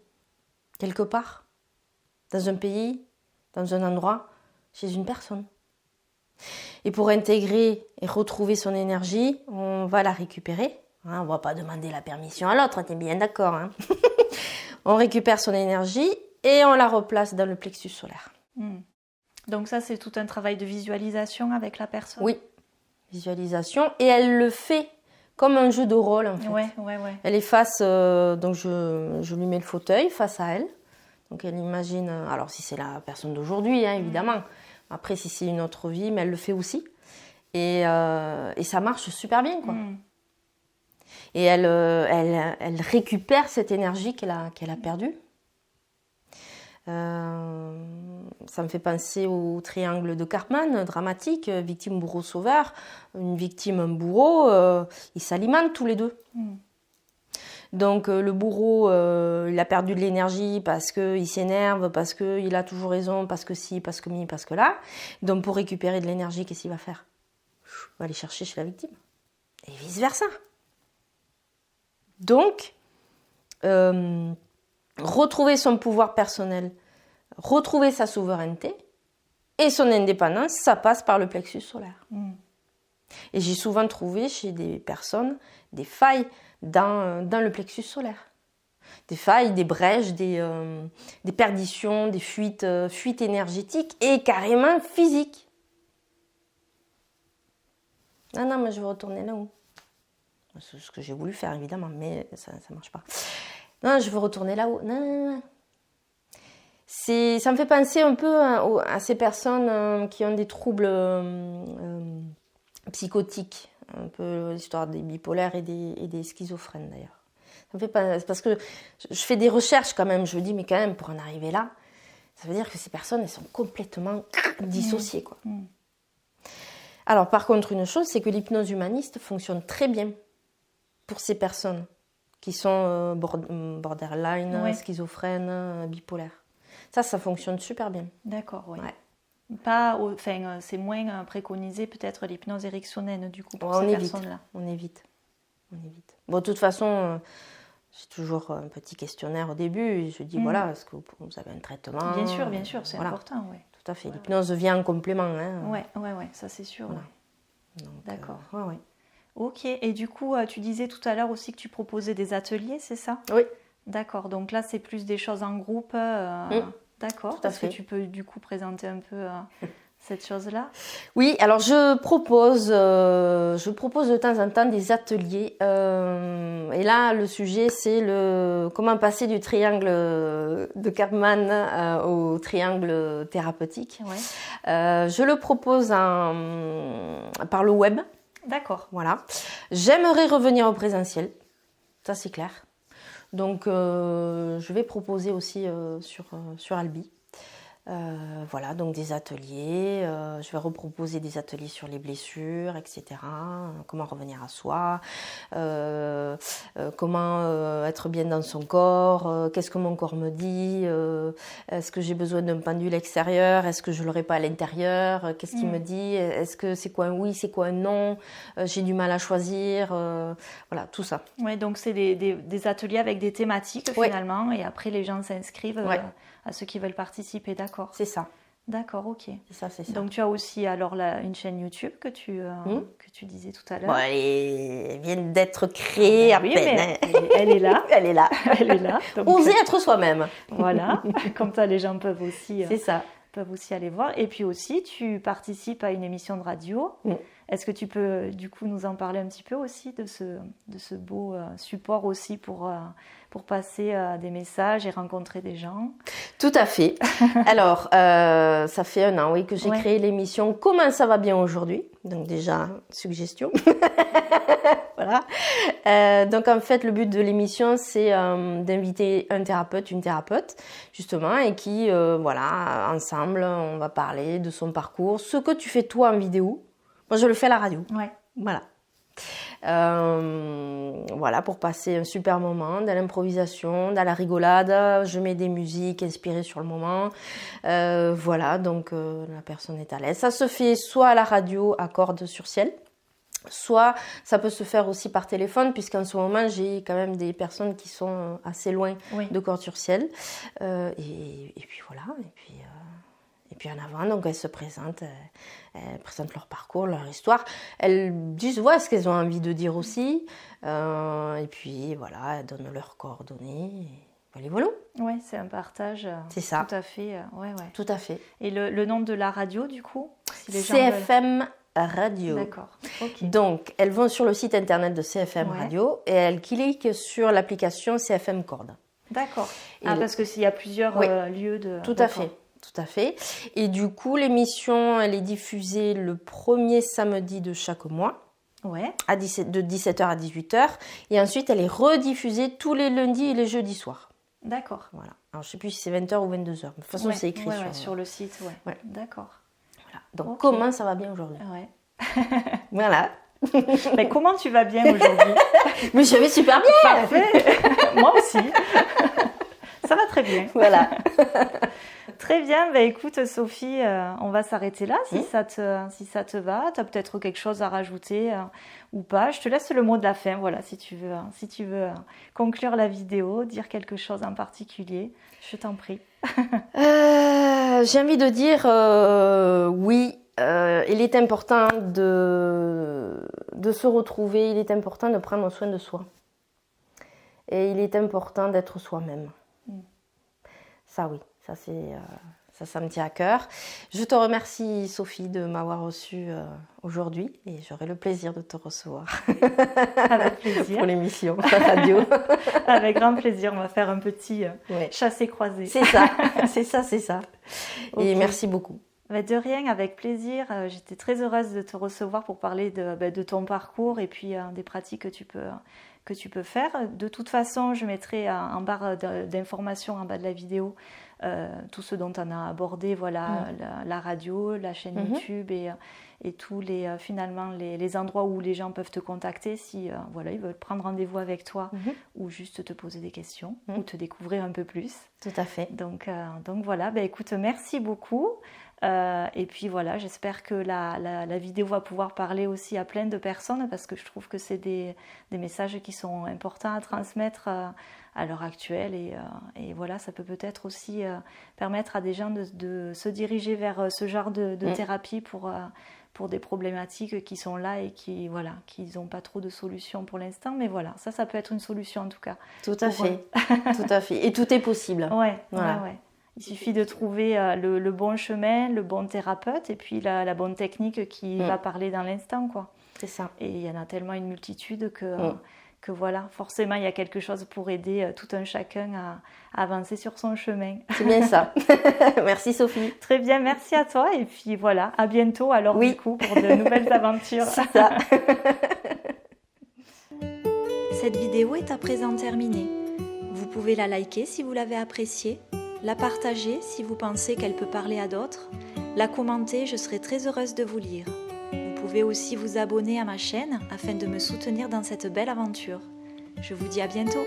quelque part, dans un pays, dans un endroit, chez une personne. Et pour intégrer et retrouver son énergie, on va la récupérer. On ne va pas demander la permission à l'autre, t'es bien d'accord. Hein. On récupère son énergie et on la replace dans le plexus solaire. Donc ça, c'est tout un travail de visualisation avec la personne. Oui, visualisation. Et elle le fait comme un jeu de rôle, en fait. Ouais. Elle est face... donc je lui mets le fauteuil face à elle. Donc elle imagine... Alors si c'est la personne d'aujourd'hui, évidemment. Après, si c'est une autre vie, mais elle le fait aussi. Et ça marche super bien, quoi. Et elle récupère cette énergie qu'elle a perdue. Ça me fait penser au triangle de Karpman, dramatique, victime, bourreau, sauveur. Une victime, un bourreau, ils s'alimentent tous les deux. Donc le bourreau, il a perdu de l'énergie parce qu'il s'énerve, parce qu'il a toujours raison, parce que si, parce que mi, parce que là. Donc pour récupérer de l'énergie, qu'est-ce qu'il va faire? Il va aller chercher chez la victime. Et vice-versa. Donc, retrouver son pouvoir personnel, retrouver sa souveraineté et son indépendance, ça passe par le plexus solaire. Et j'ai souvent trouvé chez des personnes des failles dans le plexus solaire. Des failles, des brèches, des perditions, des fuites énergétiques et carrément physiques. Non, mais je veux retourner là-haut. C'est ce que j'ai voulu faire, évidemment, mais ça ne marche pas. Non, je veux retourner là-haut. Non. Ça me fait penser un peu à ces personnes qui ont des troubles psychotiques. Un peu l'histoire des bipolaires et des schizophrènes, d'ailleurs. Ça me fait penser, parce que je fais des recherches quand même. Je me dis, mais quand même, pour en arriver là, ça veut dire que ces personnes, elles sont complètement dissociées, quoi. Alors, par contre, une chose, c'est que l'hypnose humaniste fonctionne très bien pour ces personnes qui sont borderline, schizophrènes, bipolaires. Ça fonctionne super bien. D'accord, oui. Ouais. C'est moins préconisé peut-être l'hypnose ericksonienne du coup pour Ouais, ces personnes-là. On évite. Bon, de toute façon, j'ai toujours un petit questionnaire au début. Et je dis, voilà, est-ce que vous avez un traitement? Bien sûr, c'est important, oui. Tout à fait. L'hypnose vient en complément. Hein. Ouais, ça c'est sûr. Voilà. Ouais. Donc, d'accord. Ouais. Ok, et du coup, tu disais tout à l'heure aussi que tu proposais des ateliers, c'est ça? Oui. D'accord, donc là c'est plus des choses en groupe. D'accord, est-ce que tu peux du coup présenter un peu cette chose-là? Oui, alors je propose de temps en temps des ateliers. Et là, le sujet, c'est comment passer du triangle de Karpman au triangle thérapeutique. Ouais. Je le propose par le web. D'accord. Voilà. J'aimerais revenir au présentiel, ça c'est clair. Donc, je vais proposer aussi sur Albi. Voilà, donc des ateliers. Je vais reproposer des ateliers sur les blessures, etc. Comment revenir à soi. Comment être bien dans son corps. Qu'est-ce que mon corps me dit. Est-ce que j'ai besoin d'un pendule extérieur. Est-ce que je ne l'aurai pas à l'intérieur. Qu'est-ce qu'il me dit. Est-ce que c'est quoi un oui, c'est quoi un non. J'ai du mal à choisir. Voilà, tout ça. Oui, donc c'est des ateliers avec des thématiques finalement. Et après, les gens s'inscrivent à ceux qui veulent participer, d'accord. C'est ça. D'accord, ok. C'est ça. Donc tu as aussi alors une chaîne YouTube que tu disais tout à l'heure. Bon, elle vient d'être créée à peine. Mais elle est là. Elle est là. Elle est là. Donc, oser être soi-même. Voilà, comme ça les gens peuvent aussi, c'est ça. peuvent aussi aller voir. Et puis aussi, tu participes à une émission de radio. Est-ce que tu peux du coup nous en parler un petit peu aussi de ce beau support aussi pour passer des messages et rencontrer des gens? Tout à fait. Alors, ça fait 1 an, oui, que j'ai créé l'émission Comment ça va bien aujourd'hui. Donc déjà, suggestion. Voilà. Donc en fait, le but de l'émission, c'est d'inviter un thérapeute, une thérapeute, justement, et qui, voilà, ensemble, on va parler de son parcours, ce que tu fais toi en vidéo. Moi, je le fais à la radio. Ouais. Voilà. Voilà, pour passer un super moment, dans l'improvisation, dans la rigolade. Je mets des musiques inspirées sur le moment. Voilà, donc la personne est à l'aise. Ça se fait soit à la radio, à Cordes sur Ciel, soit ça peut se faire aussi par téléphone, puisqu'en ce moment, j'ai quand même des personnes qui sont assez loin de Cordes sur Ciel. Et puis voilà, et puis en avant, donc elles se présentent, elles présentent leur parcours, leur histoire. Elles disent ce qu'elles ont envie de dire aussi. Et puis voilà, elles donnent leurs coordonnées. Et voilà. Oui, c'est un partage. C'est ça. Tout à fait. Tout à fait. Et le nom de la radio, du coup, si les gens CFM Radio. D'accord. Okay. Donc, elles vont sur le site internet de CFM Radio et elles cliquent sur l'application CFM Cordes. D'accord. Parce que s'il y a plusieurs lieux de... Tout à fait. Tout à fait. Et du coup, l'émission, elle est diffusée le premier samedi de chaque mois. Ouais. De 17h à 18h. Et ensuite, elle est rediffusée tous les lundis et les jeudis soirs. D'accord. Voilà. Alors, je ne sais plus si c'est 20h ou 22h. De toute façon, c'est écrit sur le site. Ouais. D'accord. Voilà. Donc, comment ça va bien aujourd'hui? Ouais. Voilà. Mais comment tu vas bien aujourd'hui? Mais je vais super bien. Parfait. Moi aussi. Ça va très bien. Voilà. Très bien, écoute Sophie, on va s'arrêter là si ça te va. Tu as peut-être quelque chose à rajouter ou pas. Je te laisse le mot de la fin, voilà, si tu veux conclure la vidéo, dire quelque chose en particulier, je t'en prie. J'ai envie de dire oui, il est important de se retrouver, il est important de prendre soin de soi. Et il est important d'être soi-même. Ça oui. Ça, Ça me tient à cœur. Je te remercie, Sophie, de m'avoir reçue aujourd'hui et j'aurai le plaisir de te recevoir. Avec plaisir. Pour l'émission radio. Avec grand plaisir, on va faire un petit chassé-croisé. C'est ça, c'est ça. Okay. Et merci beaucoup. De rien, avec plaisir. J'étais très heureuse de te recevoir pour parler de ton parcours et puis des pratiques que tu peux faire. De toute façon, je mettrai en barre d'informations en bas de la vidéo tout ce dont on a abordé, voilà, la radio, la chaîne YouTube et tous finalement les endroits où les gens peuvent te contacter si voilà, ils veulent prendre rendez-vous avec toi ou juste te poser des questions ou te découvrir un peu plus. Tout à fait. Donc voilà, écoute, merci beaucoup. Et puis voilà, j'espère que la vidéo va pouvoir parler aussi à plein de personnes parce que je trouve que c'est des messages qui sont importants à transmettre à l'heure actuelle et voilà, ça peut peut-être aussi permettre à des gens de se diriger vers ce genre de thérapie pour des problématiques qui sont là et qui n'ont pas trop de solutions pour l'instant, mais voilà, ça peut être une solution en tout cas. Tout à fait, tout à fait. Et tout est possible. Ouais. Il Il suffit de trouver le bon chemin, le bon thérapeute et puis la bonne technique qui va parler dans l'instant, quoi. C'est ça. Et il y en a tellement une multitude que voilà, forcément, il y a quelque chose pour aider tout un chacun à avancer sur son chemin. C'est bien ça. Merci Sophie. Très bien, merci à toi. Et puis voilà, à bientôt alors du coup pour de nouvelles aventures. C'est ça. Cette vidéo est à présent terminée. Vous pouvez la liker si vous l'avez appréciée, la partager si vous pensez qu'elle peut parler à d'autres, la commenter, je serai très heureuse de vous lire. Vous pouvez aussi vous abonner à ma chaîne afin de me soutenir dans cette belle aventure. Je vous dis à bientôt.